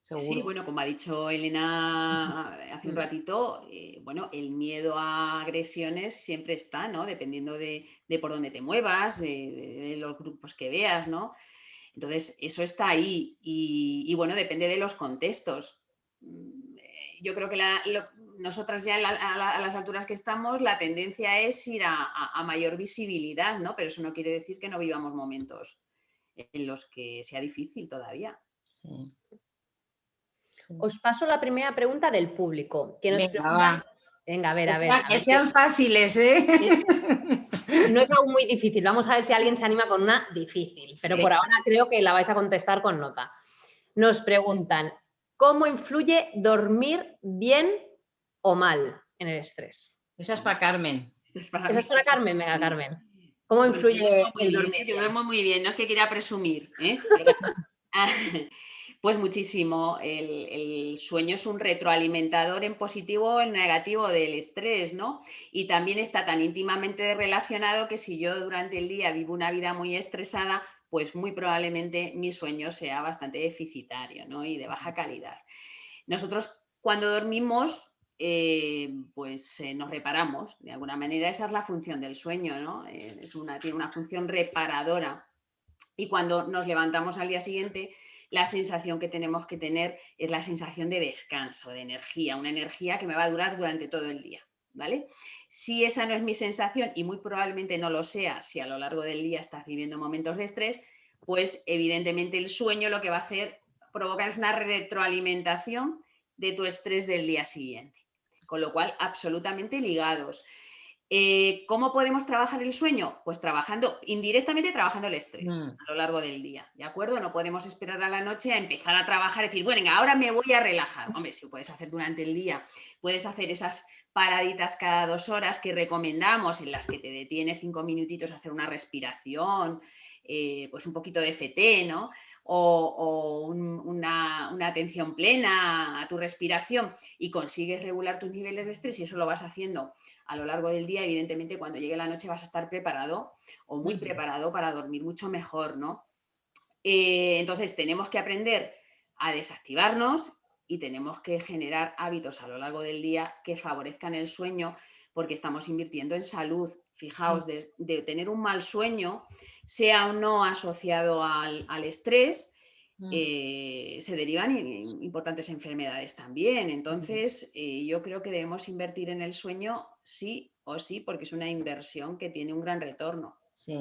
seguro. bueno, como ha dicho Elena hace un Mm. ratito, bueno, el miedo a agresiones siempre está, ¿no? Dependiendo de por dónde te muevas, de los grupos que veas, ¿no? Entonces, eso está ahí y, bueno, depende de los contextos. Yo creo que nosotras ya a las alturas que estamos, la tendencia es ir a mayor visibilidad, ¿no? Pero eso no quiere decir que no vivamos momentos en los que sea difícil todavía. Sí, sí. Os paso la primera pregunta del público, que nos Venga, preguntan. va. Venga, a ver, Que sean fáciles, ¿eh? no es algo muy difícil. Vamos a ver si alguien se anima con una difícil, pero por ahora creo que la vais a contestar con nota. Nos preguntan, ¿cómo influye dormir bien o mal en el estrés? Esa es para Carmen. Esto es para Esa mí. es para Carmen. Venga, Carmen. ¿Cómo Bueno, yo influye duermo muy el bien, dormir ¿eh? Yo bien? duermo muy bien, no es que quiera presumir, ¿eh? Pero, pues muchísimo. El sueño es un retroalimentador en positivo o en negativo del estrés, ¿no? Y también está tan íntimamente relacionado que si yo durante el día vivo una vida muy estresada, pues muy probablemente mi sueño sea bastante deficitario, ¿no? Y de baja calidad. Nosotros cuando dormimos, pues nos reparamos. De alguna manera esa es la función del sueño, ¿no? Tiene una función reparadora. Y cuando nos levantamos al día siguiente, la sensación que tenemos que tener es la sensación de descanso, de energía, una energía que me va a durar durante todo el día. ¿Vale? Si esa no es mi sensación, y muy probablemente no lo sea, si a lo largo del día estás viviendo momentos de estrés, pues evidentemente el sueño lo que va a hacer provocar es una retroalimentación de tu estrés del día siguiente. Con lo cual, absolutamente ligados. ¿Cómo podemos trabajar el sueño? Pues indirectamente trabajando el estrés a lo largo del día, ¿de acuerdo? No podemos esperar a la noche a empezar a trabajar y decir, bueno, venga, ahora me voy a relajar. Hombre, si lo puedes hacer durante el día, puedes hacer esas paraditas cada 2 horas que recomendamos, en las que te detienes 5 minutitos a hacer una respiración, pues un poquito de FT, ¿no? O una atención plena a tu respiración y consigues regular tus niveles de estrés y eso lo vas haciendo a lo largo del día, evidentemente cuando llegue la noche vas a estar preparado o muy preparado para dormir mucho mejor, ¿no? Entonces tenemos que aprender a desactivarnos y tenemos que generar hábitos a lo largo del día que favorezcan el sueño porque estamos invirtiendo en salud. Fijaos, de tener un mal sueño, sea o no asociado al estrés, se derivan importantes enfermedades también. Entonces, yo creo que debemos invertir en el sueño sí o sí, porque es una inversión que tiene un gran retorno. Sí.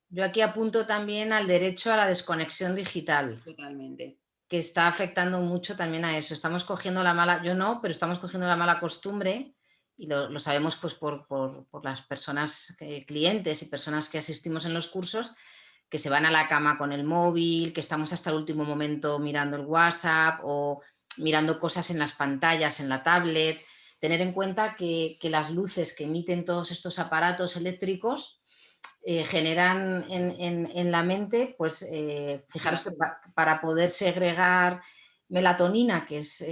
Yo aquí apunto también al derecho a la desconexión digital, Totalmente. que está afectando mucho también a eso. Estamos cogiendo yo no, pero estamos cogiendo la mala costumbre y lo sabemos pues por las personas, clientes y personas que asistimos en los cursos, que se van a la cama con el móvil, que estamos hasta el último momento mirando el WhatsApp o mirando cosas en las pantallas, en la tablet. Tener en cuenta que las luces que emiten todos estos aparatos eléctricos generan en la mente, pues fijaros que para poder segregar melatonina, que es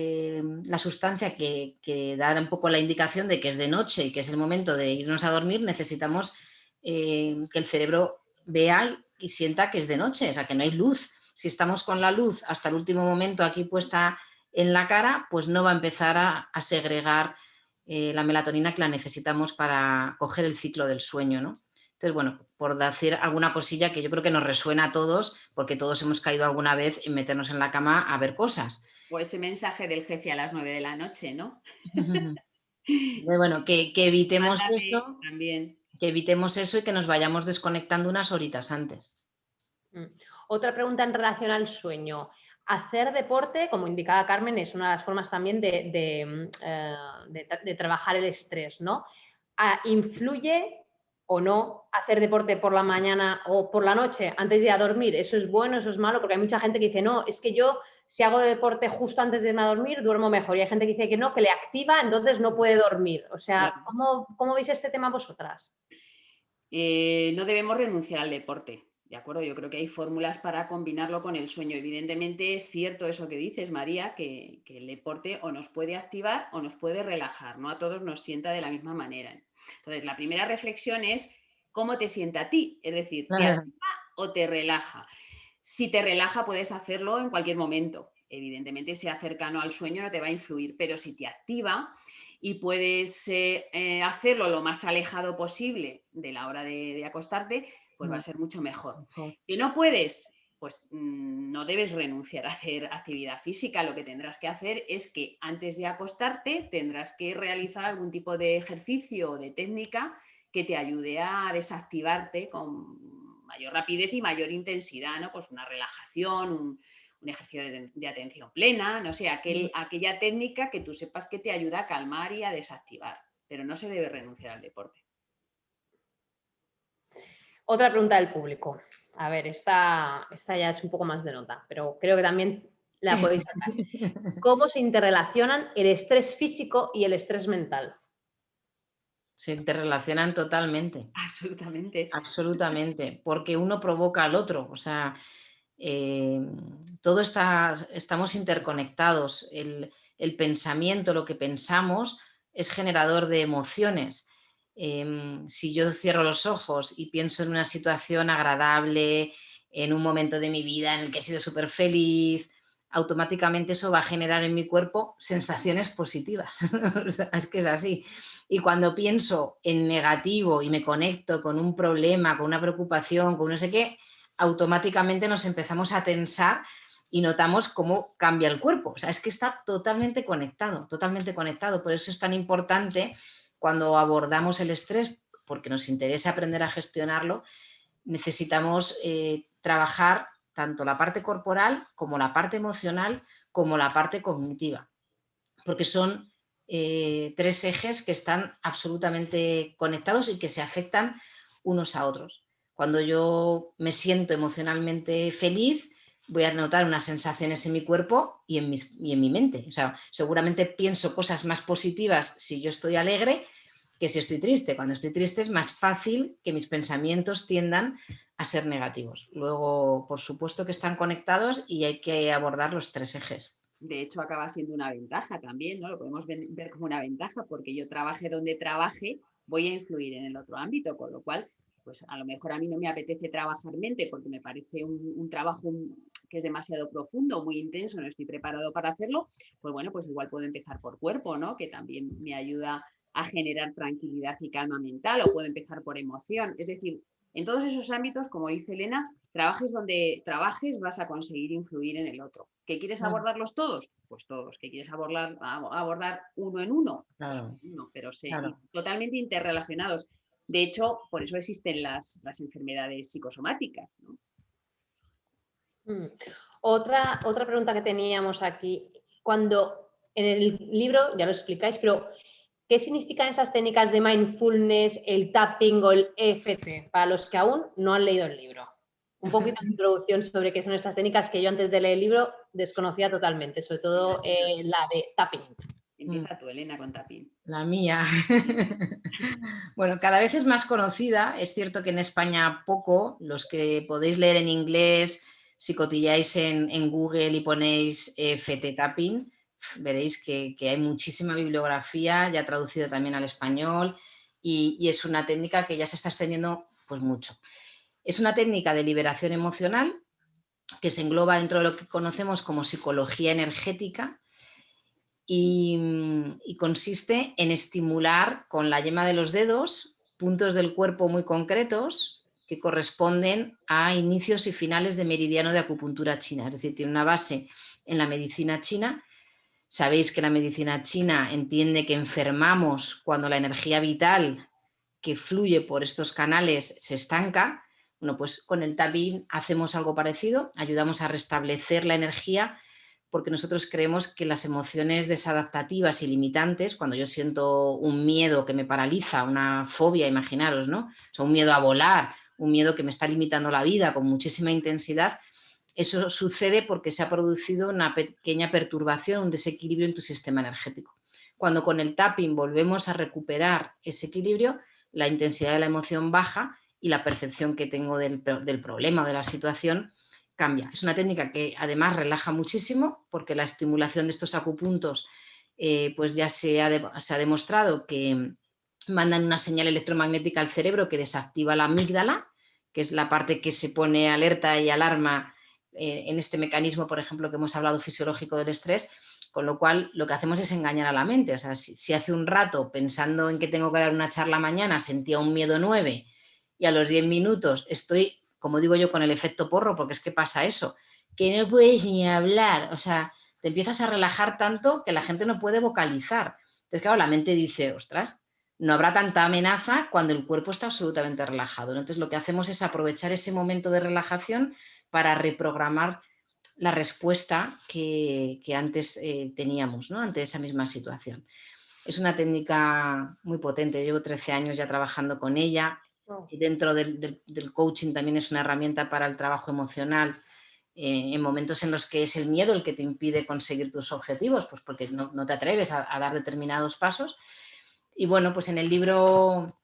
la sustancia que da un poco la indicación de que es de noche y que es el momento de irnos a dormir, necesitamos que el cerebro vea y sienta que es de noche, o sea, que no hay luz. Si estamos con la luz hasta el último momento aquí puesta en la cara, pues no va a empezar a segregar la melatonina que la necesitamos para coger el ciclo del sueño, ¿no? Entonces, bueno, por decir alguna cosilla que yo creo que nos resuena a todos, porque todos hemos caído alguna vez en meternos en la cama a ver cosas. O ese mensaje del jefe a las 9 de la noche, ¿no? Bueno, que evitemos Mándame eso, también. que evitemos eso y que nos vayamos desconectando unas horitas antes. Otra pregunta en relación al sueño. Hacer deporte, como indicaba Carmen, es una de las formas también de trabajar el estrés, ¿no? ¿Influye o no hacer deporte por la mañana o por la noche antes de ir a dormir? ¿Eso es bueno, eso es malo? Porque hay mucha gente que dice, no, es que yo si hago deporte justo antes de irme a dormir, duermo mejor. Y hay gente que dice que no, que le activa, entonces no puede dormir. O sea, ¿cómo veis este tema vosotras? No debemos renunciar al deporte, ¿de acuerdo? Yo creo que hay fórmulas para combinarlo con el sueño. Evidentemente es cierto eso que dices, María, que el deporte o nos puede activar o nos puede relajar, no a todos nos sienta de la misma manera. Entonces, la primera reflexión es cómo te sienta a ti, es decir, ¿te activa o te relaja? Si te relaja, puedes hacerlo en cualquier momento. Evidentemente, si sea cercano al sueño no te va a influir, pero si te activa y puedes hacerlo lo más alejado posible de la hora de acostarte, pues va a ser mucho mejor. Si no puedes, pues no debes renunciar a hacer actividad física. Lo que tendrás que hacer es que antes de acostarte tendrás que realizar algún tipo de ejercicio o de técnica que te ayude a desactivarte con mayor rapidez y mayor intensidad, ¿no? Pues una relajación, un ejercicio de atención plena, no sé, aquella técnica que tú sepas que te ayuda a calmar y a desactivar, pero no se debe renunciar al deporte. Otra pregunta del público. A ver, esta ya es un poco más de nota, pero creo que también la podéis sacar. ¿Cómo se interrelacionan el estrés físico y el estrés mental? Se interrelacionan totalmente. Absolutamente. Absolutamente, porque uno provoca al otro. O sea, estamos interconectados. El pensamiento, lo que pensamos, es generador de emociones. Si yo cierro los ojos y pienso en una situación agradable, en un momento de mi vida en el que he sido súper feliz, automáticamente eso va a generar en mi cuerpo sensaciones positivas. O sea, es que es así. Y cuando pienso en negativo y me conecto con un problema, con una preocupación, con no sé qué, automáticamente nos empezamos a tensar y notamos cómo cambia el cuerpo. O sea, es que está totalmente conectado, totalmente conectado. Por eso es tan importante cuando abordamos el estrés, porque nos interesa aprender a gestionarlo, necesitamos trabajar tanto la parte corporal como la parte emocional como la parte cognitiva, porque son tres ejes que están absolutamente conectados y que se afectan unos a otros. Cuando yo me siento emocionalmente feliz, voy a notar unas sensaciones en mi cuerpo y en mi mente. O sea, seguramente pienso cosas más positivas si yo estoy alegre que si estoy triste. Cuando estoy triste es más fácil que mis pensamientos tiendan a ser negativos. Luego, por supuesto que están conectados y hay que abordar los tres ejes. De hecho, acaba siendo una ventaja también, ¿no? Lo podemos ver como una ventaja porque yo trabaje donde trabaje, voy a influir en el otro ámbito, con lo cual, pues a lo mejor a mí no me apetece trabajar mente porque me parece un trabajo que es demasiado profundo, muy intenso, no estoy preparado para hacerlo, pues bueno, pues igual puedo empezar por cuerpo, ¿no? Que también me ayuda a generar tranquilidad y calma mental, o puedo empezar por emoción. Es decir, en todos esos ámbitos, como dice Elena, trabajes donde trabajes, vas a conseguir influir en el otro. ¿Que quieres abordarlos todos? Pues todos. ¿Que quieres abordar uno en uno? Claro, Pues uno, pero claro. totalmente interrelacionados. De hecho, por eso existen las enfermedades psicosomáticas, ¿no? Otra pregunta que teníamos aquí. Cuando en el libro, ya lo explicáis, pero ¿qué significan esas técnicas de mindfulness, el tapping o el EFT? Para los que aún no han leído el libro. Un poquito de introducción sobre qué son estas técnicas que yo antes de leer el libro desconocía totalmente, sobre todo la de tapping. Empieza tú, Elena, con tapping. La mía. Bueno, cada vez es más conocida. Es cierto que en España poco. Los que podéis leer en inglés, si cotilláis en Google y ponéis FT Tapping, veréis que hay muchísima bibliografía, ya traducida también al español, y es una técnica que ya se está extendiendo pues mucho. Es una técnica de liberación emocional que se engloba dentro de lo que conocemos como psicología energética y consiste en estimular con la yema de los dedos puntos del cuerpo muy concretos que corresponden a inicios y finales de meridiano de acupuntura china. Es decir, tiene una base en la medicina china. Sabéis que la medicina china entiende que enfermamos cuando la energía vital que fluye por estos canales se estanca. Bueno, pues con el tapping hacemos algo parecido, ayudamos a restablecer la energía porque nosotros creemos que las emociones desadaptativas y limitantes, cuando yo siento un miedo que me paraliza, una fobia, imaginaros, ¿no? O sea, un miedo a volar, un miedo que me está limitando la vida con muchísima intensidad, eso sucede porque se ha producido una pequeña perturbación, un desequilibrio en tu sistema energético. Cuando con el tapping volvemos a recuperar ese equilibrio, la intensidad de la emoción baja y la percepción que tengo del problema o de la situación cambia. Es una técnica que además relaja muchísimo porque la estimulación de estos acupuntos pues ya se ha demostrado que mandan una señal electromagnética al cerebro que desactiva la amígdala, que es la parte que se pone alerta y alarma en este mecanismo, por ejemplo, que hemos hablado fisiológico del estrés, con lo cual lo que hacemos es engañar a la mente. O sea, si hace un rato, pensando en que tengo que dar una charla mañana, sentía un miedo 9 y a los 10 minutos estoy, como digo yo, con el efecto porro, porque es que pasa eso, que no puedes ni hablar, o sea, te empiezas a relajar tanto que la gente no puede vocalizar. Entonces, claro, la mente dice, ostras, no habrá tanta amenaza cuando el cuerpo está absolutamente relajado. Entonces, lo que hacemos es aprovechar ese momento de relajación para reprogramar la respuesta que antes teníamos, ¿no? Ante esa misma situación. Es una técnica muy potente. Llevo 13 años ya trabajando con ella. Y dentro del coaching también es una herramienta para el trabajo emocional en momentos en los que es el miedo el que te impide conseguir tus objetivos, pues porque no te atreves a dar determinados pasos. Y bueno, pues en el libro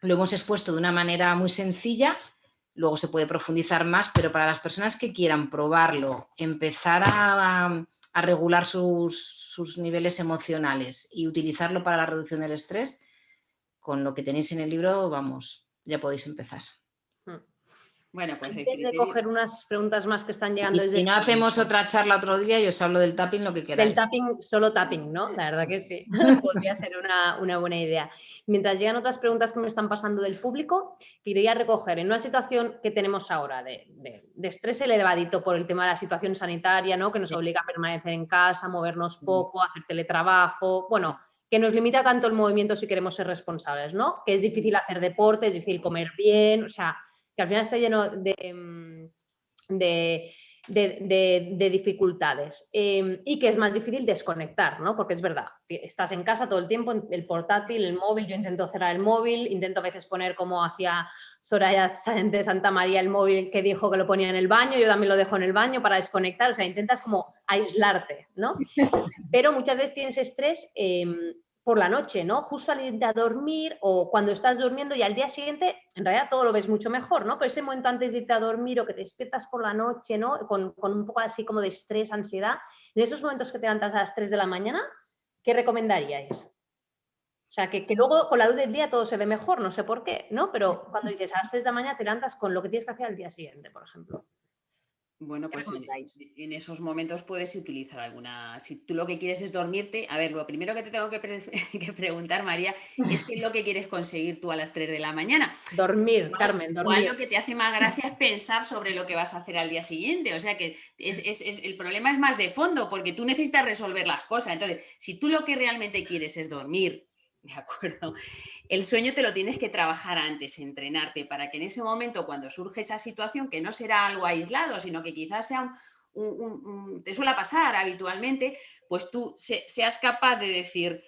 lo hemos expuesto de una manera muy sencilla. Luego se puede profundizar más, pero para las personas que quieran probarlo, empezar a regular sus niveles emocionales y utilizarlo para la reducción del estrés, con lo que tenéis en el libro, vamos, ya podéis empezar. Bueno, pues antes de coger unas preguntas más que están llegando desde... Y no hacemos otra charla otro día y os hablo del tapping, lo que queráis. Del tapping, solo tapping, ¿no? La verdad que sí. Podría ser una buena idea. Mientras llegan otras preguntas que me están pasando del público, quería recoger en una situación que tenemos ahora de estrés elevadito por el tema de la situación sanitaria, ¿no? Que nos obliga a permanecer en casa, movernos poco, hacer teletrabajo, bueno, que nos limita tanto el movimiento si queremos ser responsables, ¿no? Que es difícil hacer deporte, es difícil comer bien, o sea, que al final está lleno de dificultades y que es más difícil desconectar, ¿no? Porque es verdad, estás en casa todo el tiempo, el portátil, el móvil, yo intento cerrar el móvil, intento a veces poner como hacía Soraya de Santa María el móvil que dijo que lo ponía en el baño, yo también lo dejo en el baño para desconectar, o sea, intentas como aislarte, ¿no? Pero muchas veces tienes estrés por la noche, ¿no? Justo al irte a dormir o cuando estás durmiendo y al día siguiente, en realidad todo lo ves mucho mejor, ¿no? Pero ese momento antes de irte a dormir o que te despiertas por la noche, ¿no? Con un poco así como de estrés, ansiedad, en esos momentos que te levantas a las 3 de la mañana, ¿qué recomendaríais? O sea, que luego con la luz del día todo se ve mejor, no sé por qué, ¿no? Pero cuando dices a las 3 de la mañana te levantas con lo que tienes que hacer al día siguiente, por ejemplo. Bueno, pues en esos momentos puedes utilizar alguna... Si tú lo que quieres es dormirte, a ver, lo primero que te tengo que preguntar, María, es qué es lo que quieres conseguir tú a las 3 de la mañana. Dormir, Carmen, dormir. Igual lo que te hace más gracia es pensar sobre lo que vas a hacer al día siguiente. O sea que el problema es más de fondo, porque tú necesitas resolver las cosas. Entonces, si tú lo que realmente quieres es dormir, ¿de acuerdo? El sueño te lo tienes que trabajar antes, entrenarte, para que en ese momento, cuando surge esa situación, que no será algo aislado, sino que quizás sea te suele pasar habitualmente, pues tú seas capaz de decir,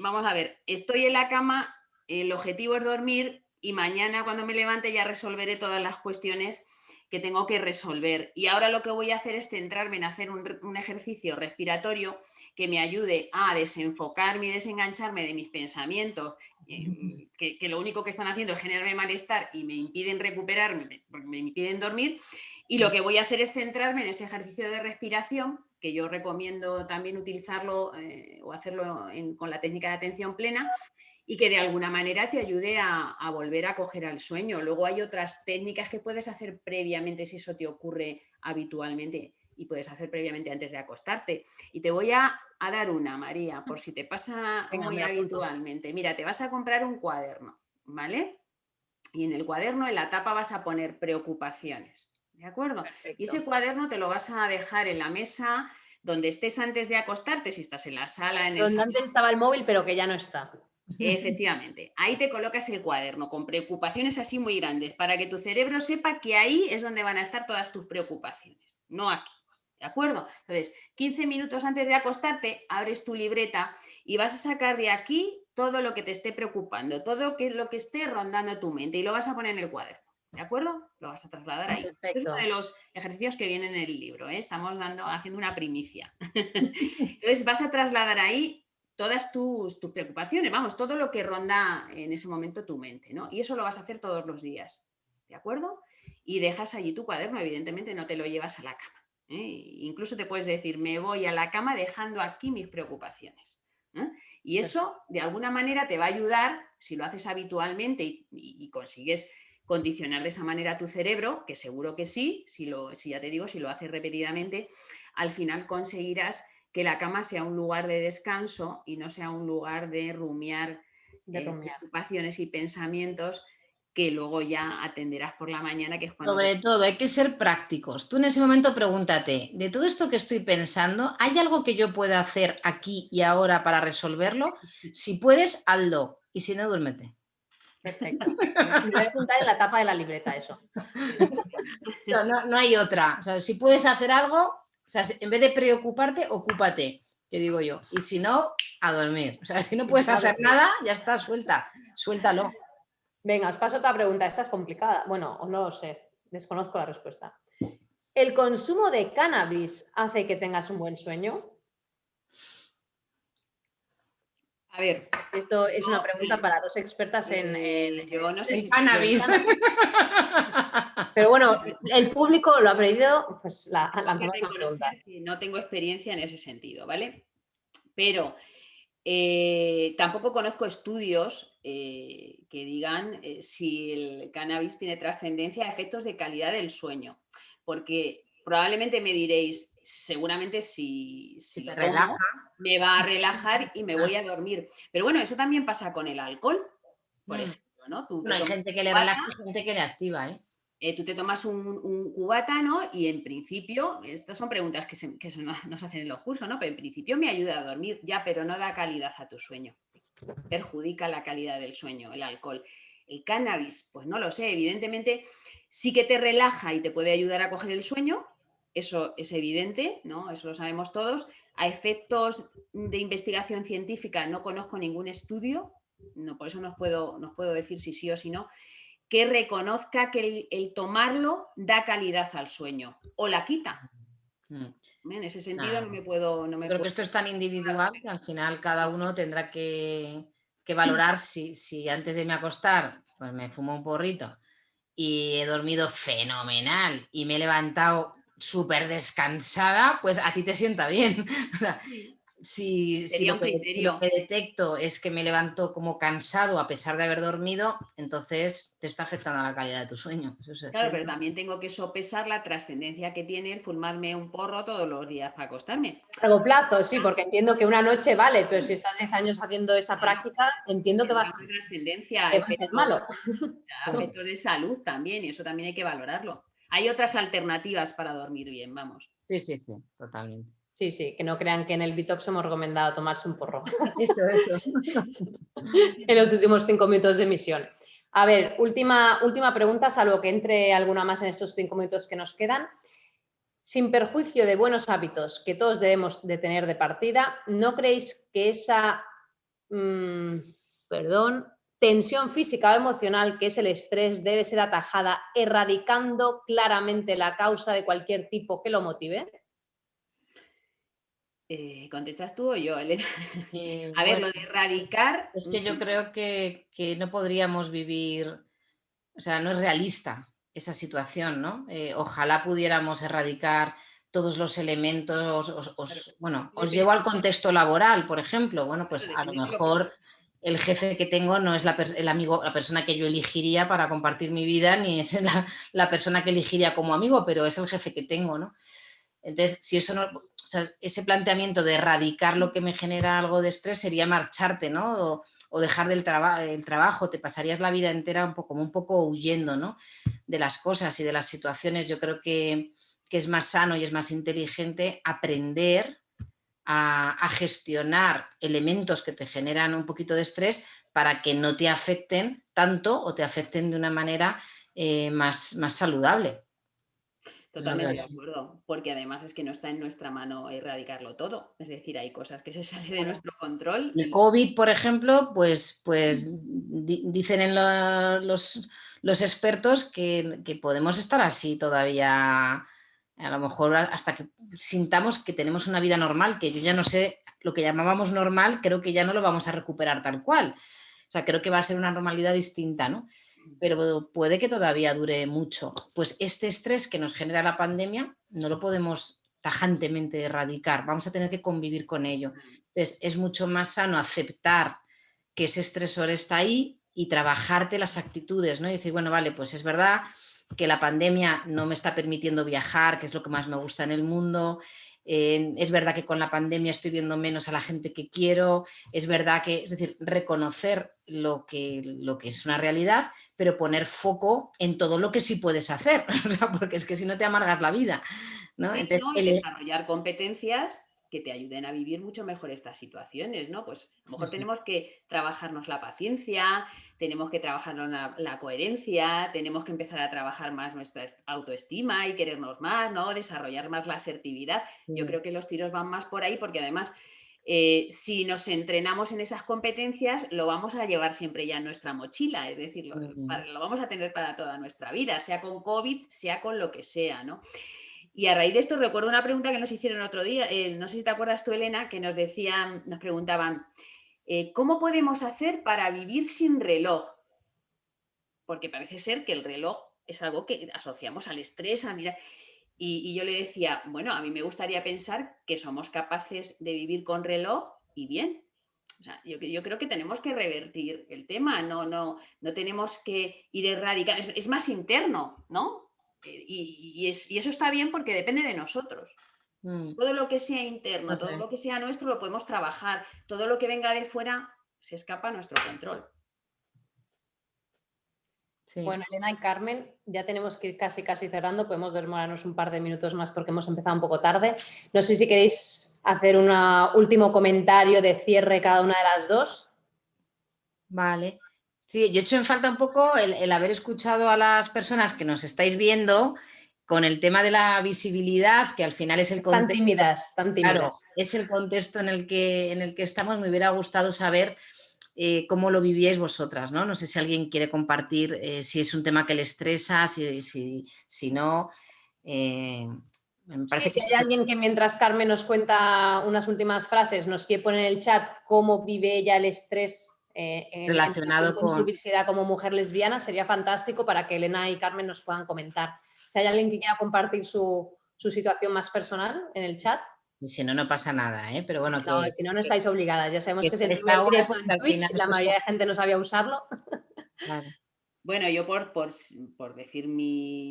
vamos a ver, estoy en la cama, el objetivo es dormir y mañana cuando me levante ya resolveré todas las cuestiones que tengo que resolver. Y ahora lo que voy a hacer es centrarme en hacer un ejercicio respiratorio que me ayude a desenfocarme y desengancharme de mis pensamientos, que lo único que están haciendo es generarme malestar y me impiden recuperarme, me impiden dormir. Y lo que voy a hacer es centrarme en ese ejercicio de respiración, que yo recomiendo también utilizarlo o hacerlo con la técnica de atención plena, y que de alguna manera te ayude a volver a coger al sueño. Luego hay otras técnicas que puedes hacer previamente si eso te ocurre habitualmente, y puedes hacer previamente antes de acostarte. Y te voy a dar una, María, por si te pasa muy habitualmente. Mira, te vas a comprar un cuaderno, ¿vale? Y en el cuaderno, en la tapa, vas a poner preocupaciones, ¿de acuerdo? Perfecto. Y ese cuaderno te lo vas a dejar en la mesa donde estés antes de acostarte, si estás en la sala, en el Donde salón. antes estaba el móvil, pero que ya no está. Efectivamente, ahí te colocas el cuaderno con preocupaciones así muy grandes para que tu cerebro sepa que ahí es donde van a estar todas tus preocupaciones, no aquí, ¿de acuerdo? Entonces, 15 minutos antes de acostarte, abres tu libreta y vas a sacar de aquí todo lo que te esté preocupando, todo lo que esté rondando tu mente, y lo vas a poner en el cuaderno, ¿de acuerdo? Lo vas a trasladar ahí. Perfecto. Es uno de los ejercicios que vienen en el libro, ¿eh? Estamos haciendo una primicia. Entonces, vas a trasladar ahí todas tus preocupaciones, vamos, todo lo que ronda en ese momento tu mente, ¿no? Y eso lo vas a hacer todos los días, ¿de acuerdo? Y dejas allí tu cuaderno, evidentemente no te lo llevas a la cama, ¿eh? Incluso te puedes decir, me voy a la cama dejando aquí mis preocupaciones, ¿eh? Y eso, de alguna manera, te va a ayudar, si lo haces habitualmente y consigues condicionar de esa manera a tu cerebro, que seguro que sí, si ya te digo, si lo haces repetidamente, al final conseguirás que la cama sea un lugar de descanso y no sea un lugar de rumiar preocupaciones y pensamientos que luego ya atenderás por la mañana, que es cuando... Sobre todo, hay que ser prácticos. Tú en ese momento pregúntate, de todo esto que estoy pensando, ¿hay algo que yo pueda hacer aquí y ahora para resolverlo? Si puedes, hazlo. Y si no, duérmete. Perfecto. Me voy a apuntar en la tapa de la libreta eso. No hay otra. O sea, si puedes hacer algo, o sea, en vez de preocuparte, ocúpate, que digo yo. Y si no, a dormir. O sea, si no puedes hacer nada, ya está, suéltalo. Venga, os paso otra pregunta. Esta es complicada. Bueno, o no lo sé. Desconozco la respuesta. ¿El consumo de cannabis hace que tengas un buen sueño? A ver, esto es una pregunta para dos expertas en yo no sé si cannabis. Pero bueno, el público lo ha pedido, pues lanzamos la pregunta. No tengo experiencia en ese sentido, ¿vale? Pero tampoco conozco estudios que digan si el cannabis tiene trascendencia a efectos de calidad del sueño, porque probablemente me diréis, seguramente si lo tomo, me va a relajar y me voy a dormir. Pero bueno, eso también pasa con el alcohol, por ejemplo, ¿no? Hay gente que le relaja y gente que le activa, ¿eh? Tú te tomas un cubata, ¿no? Y en principio, estas son preguntas que nos hacen en los cursos, ¿no? Pero en principio me ayuda a dormir, ya, pero no da calidad a tu sueño. Perjudica la calidad del sueño, el alcohol. El cannabis, pues no lo sé, evidentemente sí que te relaja y te puede ayudar a coger el sueño, eso es evidente, ¿no? Eso lo sabemos todos. A efectos de investigación científica no conozco ningún estudio, no, por eso no puedo decir si sí o si no, que reconozca que el tomarlo da calidad al sueño o la quita. En ese sentido no me puedo... Creo que esto es tan individual que al final cada uno tendrá que valorar si antes de irme a acostar pues me fumo un porrito y he dormido fenomenal y me he levantado súper descansada, pues a ti te sienta bien. Si lo que detecto es que me levanto como cansado a pesar de haber dormido, entonces te está afectando a la calidad de tu sueño. Claro, pero también tengo que sopesar la trascendencia que tiene el fumarme un porro todos los días para acostarme. A largo plazo, sí, porque entiendo que una noche vale, pero si estás 10 años haciendo esa práctica, entiendo que va a ser malo. Efectos de salud también, y eso también hay que valorarlo. Hay otras alternativas para dormir bien, vamos. Sí, totalmente. Sí, que no crean que en el Bitox hemos recomendado tomarse un porro. Eso. En los últimos 5 minutos de emisión. A ver, última pregunta, salvo que entre alguna más en estos 5 minutos que nos quedan. Sin perjuicio de buenos hábitos que todos debemos de tener de partida, ¿no creéis que esa tensión física o emocional que es el estrés debe ser atajada erradicando claramente la causa de cualquier tipo que lo motive? ¿Contestas tú o yo, Elena? A ver, Bueno, lo de erradicar. es que yo creo que no podríamos vivir, o sea, no es realista esa situación, ¿no? Ojalá pudiéramos erradicar todos los elementos, Claro, es bueno, que os llevo depende, al contexto laboral, por ejemplo. Bueno, claro, pues a lo depende de lo que sea. mejor el jefe que tengo no es el amigo, la persona que yo elegiría para compartir mi vida, ni es la persona que elegiría como amigo, pero es el jefe que tengo, ¿no? Entonces, si eso no, o sea, ese planteamiento de erradicar lo que me genera algo de estrés sería marcharte, ¿no? O dejar el trabajo, te pasarías la vida entera como un poco huyendo, ¿no? De las cosas y de las situaciones. Yo creo que es más sano y es más inteligente aprender a gestionar elementos que te generan un poquito de estrés para que no te afecten tanto o te afecten de una manera más saludable. Yo lo veo Totalmente de así. acuerdo, porque además es que no está en nuestra mano erradicarlo todo. Es decir, hay cosas que se salen de Claro. nuestro control El y COVID, por ejemplo, pues dicen en los expertos que podemos estar así todavía, a lo mejor hasta que sintamos que tenemos una vida normal, que yo ya no sé, lo que llamábamos normal, creo que ya no lo vamos a recuperar tal cual. O sea, creo que va a ser una normalidad distinta, ¿no? Pero puede que todavía dure mucho. Pues este estrés que nos genera la pandemia no lo podemos tajantemente erradicar, vamos a tener que convivir con ello. Entonces, es mucho más sano aceptar que ese estresor está ahí y trabajarte las actitudes, ¿no? Y decir, bueno, vale, pues es verdad que la pandemia no me está permitiendo viajar, que es lo que más me gusta en el mundo. Es verdad que con la pandemia estoy viendo menos a la gente que quiero. Es verdad que, es decir, reconocer lo que es una realidad, pero poner foco en todo lo que sí puedes hacer, o sea, porque es que si no te amargas la vida, ¿no? sí, Entonces, ¿no? Y desarrollar competencias que te ayuden a vivir mucho mejor estas situaciones, ¿no? Pues a lo mejor eso. tenemos que trabajarnos la paciencia, tenemos que trabajarnos la coherencia, tenemos que empezar a trabajar más nuestra autoestima y querernos más, ¿no? Desarrollar más la asertividad. Yo Sí. creo que los tiros van más por ahí porque además si nos entrenamos en esas competencias, lo vamos a llevar siempre ya en nuestra mochila, es decir, lo vamos a tener para toda nuestra vida, sea con COVID, sea con lo que sea, ¿no? Y a raíz de esto recuerdo una pregunta que nos hicieron otro día, no sé si te acuerdas tú, Elena, que nos decían, nos preguntaban, ¿cómo podemos hacer para vivir sin reloj? Porque parece ser que el reloj es algo que asociamos al estrés, a mirar. Y yo le decía, bueno, a mí me gustaría pensar que somos capaces de vivir con reloj y bien. O sea, yo creo que tenemos que revertir el tema, no tenemos que ir erradicando, es más interno, ¿no? Y eso está bien porque depende de nosotros. Mm, Todo lo que sea interno, no todo sé, lo que sea nuestro lo podemos trabajar, todo lo que venga de fuera se escapa a nuestro control. sí. Bueno, Elena y Carmen, ya tenemos que ir casi cerrando, podemos demorarnos un par de minutos más porque hemos empezado un poco tarde. No sé si queréis hacer un último comentario de cierre cada una de las dos. Vale. Sí, yo he hecho en falta un poco el haber escuchado a las personas que nos estáis viendo con el tema de la visibilidad, que al final es el Están contexto, tímidas, tan claro, tímidas. es el contexto en el que estamos. Me hubiera gustado saber cómo lo vivíais vosotras, ¿no? No sé si alguien quiere compartir si es un tema que le estresa, si no. eh, Me Sí, parece que si es hay alguien que mientras Carmen nos cuenta unas últimas frases nos quiere poner en el chat cómo vive ella el estrés en relación relacionado con su con... visibilidad como mujer lesbiana, sería fantástico para que Elena y Carmen nos puedan comentar. Si hay alguien que quiera compartir su situación más personal en el chat. Y si no, no pasa nada, ¿eh? Pero bueno, No, si no, no estáis obligadas. Ya sabemos que es el está primer guay directo porque en al final... Twitch, la pues, mayoría de gente no sabía usarlo. claro. Bueno, yo por decir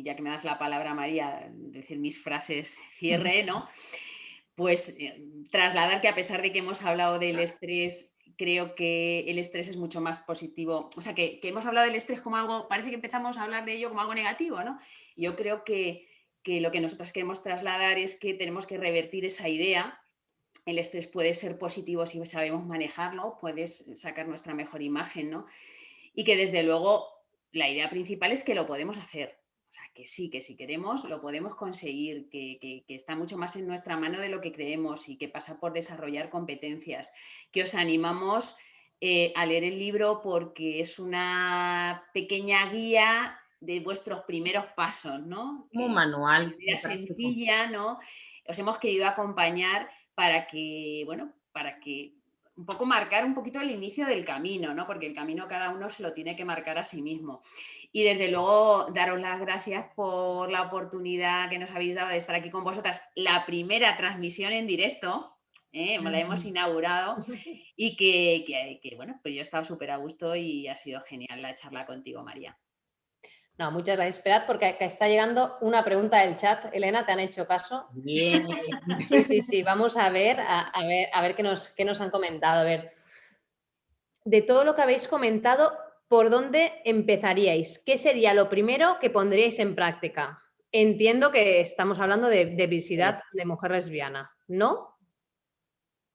ya que me das la palabra, María, decir mis frases cierre, ¿no? Pues trasladar que a pesar de que hemos hablado del estrés, creo que el estrés es mucho más positivo. O sea, que hemos hablado del estrés como algo, parece que empezamos a hablar de ello como algo negativo, ¿no? Yo creo que lo que nosotros queremos trasladar es que tenemos que revertir esa idea. El estrés puede ser positivo si sabemos manejarlo, puedes sacar nuestra mejor imagen, ¿no? Y que desde luego la idea principal es que lo podemos hacer. O sea, que sí, que si queremos lo podemos conseguir, que está mucho más en nuestra mano de lo que creemos y que pasa por desarrollar competencias. Que os animamos a leer el libro porque es una pequeña guía de vuestros primeros pasos, ¿no? Como un Que manual de muy manera práctico. sencilla, ¿no? Os hemos querido acompañar para que, bueno, para que un poco marcar un poquito el inicio del camino, ¿no? Porque el camino cada uno se lo tiene que marcar a sí mismo. Y desde luego, daros las gracias por la oportunidad que nos habéis dado de estar aquí con vosotras. La primera transmisión en directo, la hemos inaugurado y que, bueno, pues yo he estado súper a gusto y ha sido genial la charla contigo, María. No, muchas gracias. Esperad, porque acá está llegando una pregunta del chat. Elena, ¿te han hecho caso? Bien. Sí. Vamos a ver, a ver qué nos han comentado. A ver, de todo lo que habéis comentado, ¿por dónde empezaríais? ¿Qué sería lo primero que pondríais en práctica? Entiendo que estamos hablando de visibilidad de mujer lesbiana, ¿no?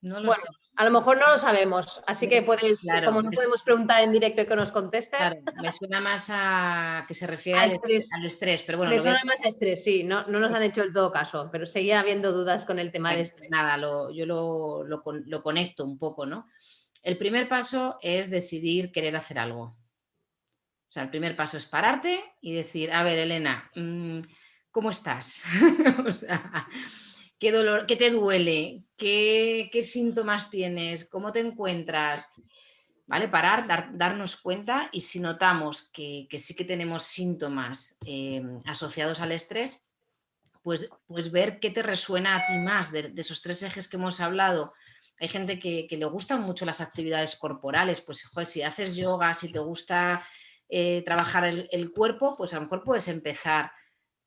No lo Bueno, sé. a lo mejor no lo sabemos, así que puedes, Claro, como no podemos preguntar en directo y que nos conteste, claro, me suena más a que se refiere a al estrés. estrés, pero bueno, Me suena más a estrés, sí, no nos han hecho el todo caso, pero seguía habiendo dudas con el tema de estrés. Nada, yo lo conecto un poco, ¿no? El primer paso es decidir querer hacer algo. O sea, el primer paso es pararte y decir, a ver, Elena, ¿cómo estás? O sea, ¿qué dolor, qué te duele? ¿Qué síntomas tienes? ¿Cómo te encuentras? ¿Vale? Parar, darnos cuenta, y si notamos que sí que tenemos síntomas asociados al estrés, pues ver qué te resuena a ti más de esos 3 ejes que hemos hablado. Hay gente que le gustan mucho las actividades corporales, pues joder, si haces yoga, si te gusta trabajar el cuerpo, pues a lo mejor puedes empezar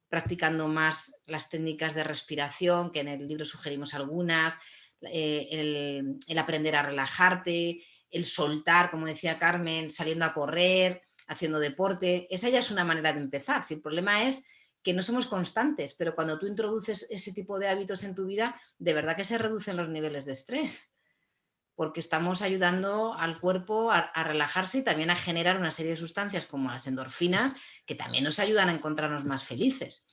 practicando más las técnicas de respiración, que en el libro sugerimos algunas, el aprender a relajarte, el soltar, como decía Carmen, saliendo a correr, haciendo deporte. Esa ya es una manera de empezar. Si el problema es que no somos constantes, pero cuando tú introduces ese tipo de hábitos en tu vida, de verdad que se reducen los niveles de estrés, porque estamos ayudando al cuerpo a relajarse y también a generar una serie de sustancias como las endorfinas, que también nos ayudan a encontrarnos más felices.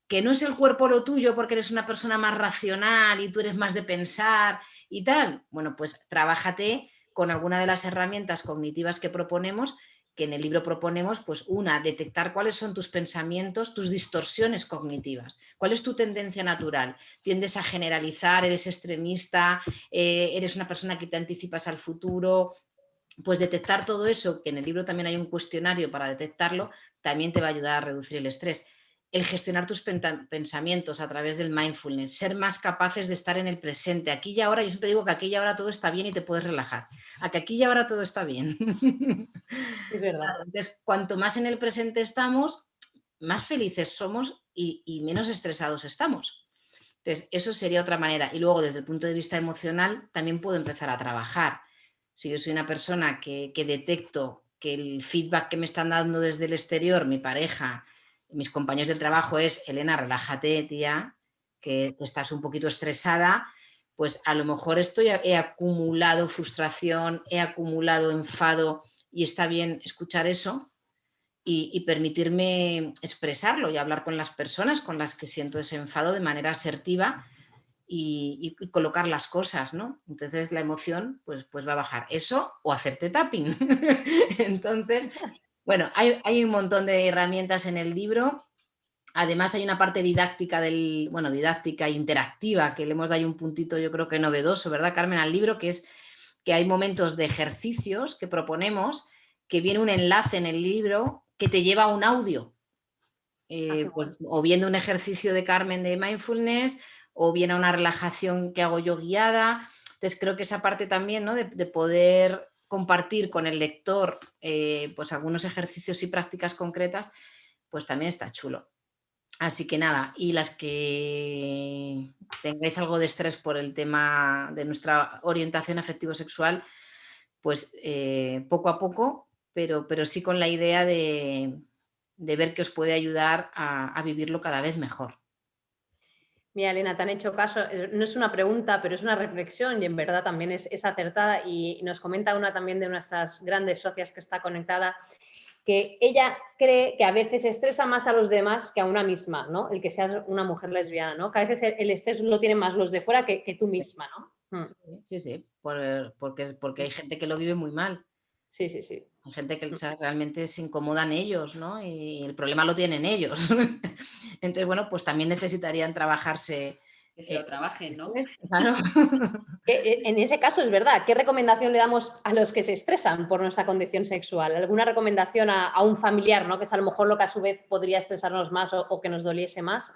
Que no es el cuerpo lo tuyo porque eres una persona más racional y tú eres más de pensar y tal. Bueno, pues trabájate con alguna de las herramientas cognitivas que proponemos, que en el libro proponemos, pues una, detectar cuáles son tus pensamientos, tus distorsiones cognitivas, cuál es tu tendencia natural. Tiendes a generalizar, eres extremista, eres una persona que te anticipas al futuro. Pues detectar todo eso, que en el libro también hay un cuestionario para detectarlo, también te va a ayudar a reducir el estrés. El gestionar tus pensamientos a través del mindfulness, ser más capaces de estar en el presente, aquí y ahora. Yo siempre digo que aquí y ahora todo está bien y te puedes relajar, a que aquí y ahora todo está bien. Es verdad. Entonces, cuanto más en el presente estamos, más felices somos y menos estresados estamos. Entonces, eso sería otra manera. Y luego, desde el punto de vista emocional, también puedo empezar a trabajar. Si yo soy una persona que detecto que el feedback que me están dando desde el exterior, mi pareja, mis compañeros del trabajo, es: Elena, relájate, tía, que estás un poquito estresada, pues a lo mejor he acumulado frustración, he acumulado enfado, y está bien escuchar eso y permitirme expresarlo y hablar con las personas con las que siento ese enfado de manera asertiva y colocar las cosas, ¿no? Entonces la emoción pues va a bajar. Eso o hacerte tapping. Entonces, bueno, hay un montón de herramientas en el libro. Además hay una parte didáctica didáctica e interactiva, que le hemos dado un puntito, yo creo que novedoso, ¿verdad, Carmen? Al libro, que es que hay momentos de ejercicios que proponemos, que viene un enlace en el libro que te lleva a un audio. Pues, o viendo un ejercicio de Carmen de mindfulness, o bien a una relajación que hago yo guiada. Entonces creo que esa parte también, ¿no? de poder compartir con el lector pues algunos ejercicios y prácticas concretas, pues también está chulo. Así que nada, y las que tengáis algo de estrés por el tema de nuestra orientación afectivo-sexual, pues poco a poco, pero sí con la idea de ver que os puede ayudar a vivirlo cada vez mejor. Mira, Elena, te han hecho caso. No es una pregunta, pero es una reflexión y en verdad también es acertada. Y nos comenta una también de nuestras grandes socias que está conectada, que ella cree que a veces estresa más a los demás que a una misma, ¿no? El que seas una mujer lesbiana, ¿no? Que a veces el estrés lo tienen más los de fuera que tú misma, ¿no? Sí, porque hay gente que lo vive muy mal. Sí. Hay gente que realmente se incomodan ellos, ¿no? Y el problema lo tienen ellos. Entonces, bueno, pues también necesitarían trabajarse Que se lo trabajen, ¿no? Claro. En ese caso es verdad. ¿Qué recomendación le damos a los que se estresan por nuestra condición sexual? ¿Alguna recomendación a un familiar, ¿no? Que es a lo mejor lo que a su vez podría estresarnos más o que nos doliese más?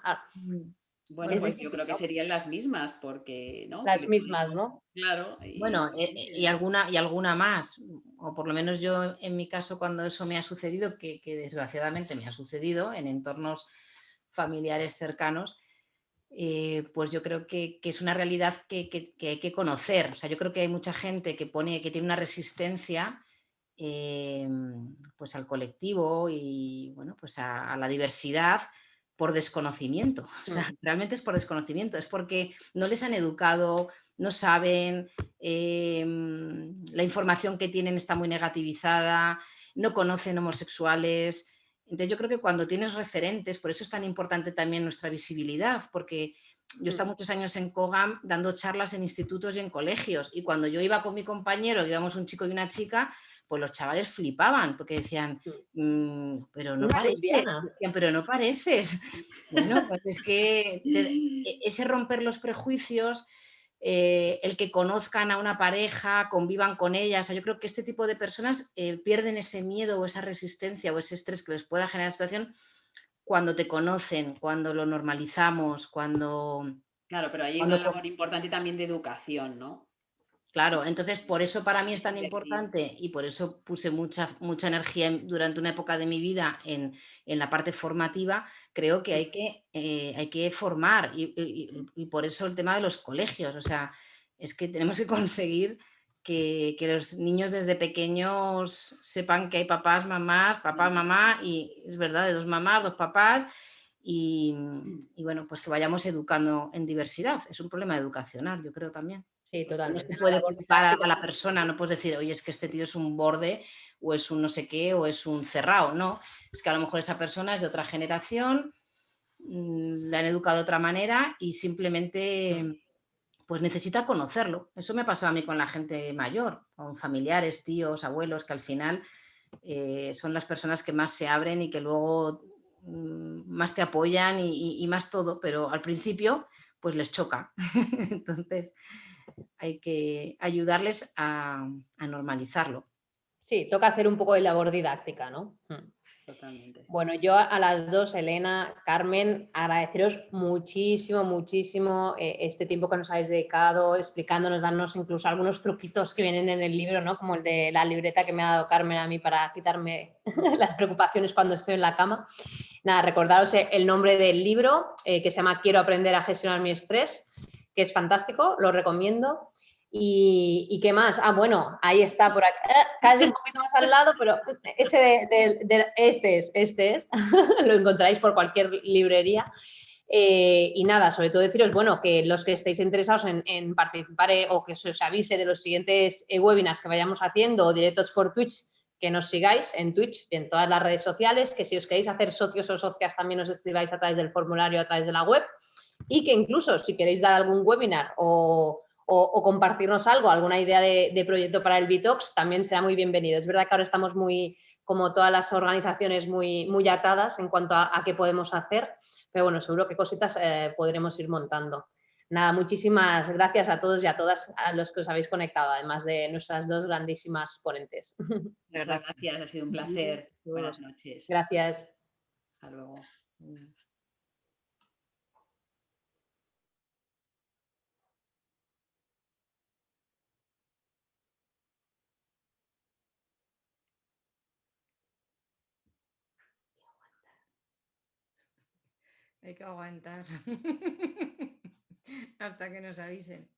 Bueno, Es pues yo difícil, creo que ¿no? serían las mismas, porque, ¿no? Que Las le mismas, podemos, ¿no? claro, Bueno, y alguna más, o por lo menos yo en mi caso cuando eso me ha sucedido, que desgraciadamente me ha sucedido en entornos familiares cercanos, pues yo creo que es una realidad que hay que conocer. O sea, yo creo que hay mucha gente que tiene una resistencia eh, pues al colectivo y bueno, pues a la diversidad por desconocimiento. O sea, realmente es por desconocimiento, es porque no les han educado, no saben, la información que tienen está muy negativizada, no conocen homosexuales. Entonces yo creo que cuando tienes referentes, por eso es tan importante también nuestra visibilidad, porque yo he estado muchos años en COGAM dando charlas en institutos y en colegios, y cuando yo iba con mi compañero, que íbamos un chico y una chica, pues los chavales flipaban, porque decían, pero no Una pareces, lesbiana. decían, pero no pareces. Bueno, pues es que ese romper los prejuicios, el que conozcan a una pareja, convivan con ella, o sea, yo creo que este tipo de personas pierden ese miedo o esa resistencia o ese estrés que les pueda generar la situación cuando te conocen, cuando lo normalizamos, Claro, pero hay una cuando labor importante también de educación, ¿no? claro, entonces por eso para mí es tan Invertir. importante y por eso puse mucha energía durante una época de mi vida en la parte formativa. Creo que hay que formar y por eso el tema de los colegios. O sea, es que tenemos que conseguir que los niños desde pequeños sepan que hay papás, mamás, papá, mamá, y es verdad, de dos mamás, dos papás, y, y bueno, pues que vayamos educando en diversidad. Es un problema educacional, yo creo también. Sí, No se totalmente. La puede labor culpar a didáctica. la persona, no puedes decir, oye, es que este tío es un borde o es un no sé qué o es un cerrado, no, es que a lo mejor esa persona es de otra generación, la han educado de otra manera y simplemente pues necesita conocerlo. Eso me ha pasado a mí con la gente mayor, con familiares, tíos, abuelos, que al final son las personas que más se abren y que luego más te apoyan y más todo, pero al principio pues les choca. Entonces hay que ayudarles a normalizarlo. Sí, toca hacer un poco de labor didáctica, ¿no? Totalmente. Bueno, yo a las dos, Elena, Carmen, agradeceros muchísimo, muchísimo este tiempo que nos habéis dedicado, explicándonos, dándonos incluso algunos truquitos que vienen en el libro, ¿no? Como el de la libreta que me ha dado Carmen a mí para quitarme las preocupaciones cuando estoy en la cama. Nada, recordaros el nombre del libro, que se llama Quiero aprender a gestionar mi estrés, que es fantástico, lo recomiendo. ¿Y qué más? Ah, bueno, ahí está, por aquí, casi un poquito más al lado, pero ese este es, lo encontráis por cualquier librería. Y nada, sobre todo deciros, bueno, que los que estéis interesados en participar o que se os avise de los siguientes webinars que vayamos haciendo o directos por Twitch, que nos sigáis en Twitch y en todas las redes sociales, que si os queréis hacer socios o socias también os escribáis a través del formulario, a través de la web, y que incluso si queréis dar algún webinar o compartirnos algo, alguna idea de proyecto para el Bitox, también será muy bienvenido. Es verdad que ahora estamos muy, como todas las organizaciones, muy atadas en cuanto a qué podemos hacer, pero bueno, seguro que cositas podremos ir montando. Nada, muchísimas gracias a todos y a todas a los que os habéis conectado, además de nuestras dos grandísimas ponentes. De Muchas verdad. gracias, ha sido un placer. Buenas noches. Gracias. Hasta luego. Hay que aguantar hasta que nos avisen.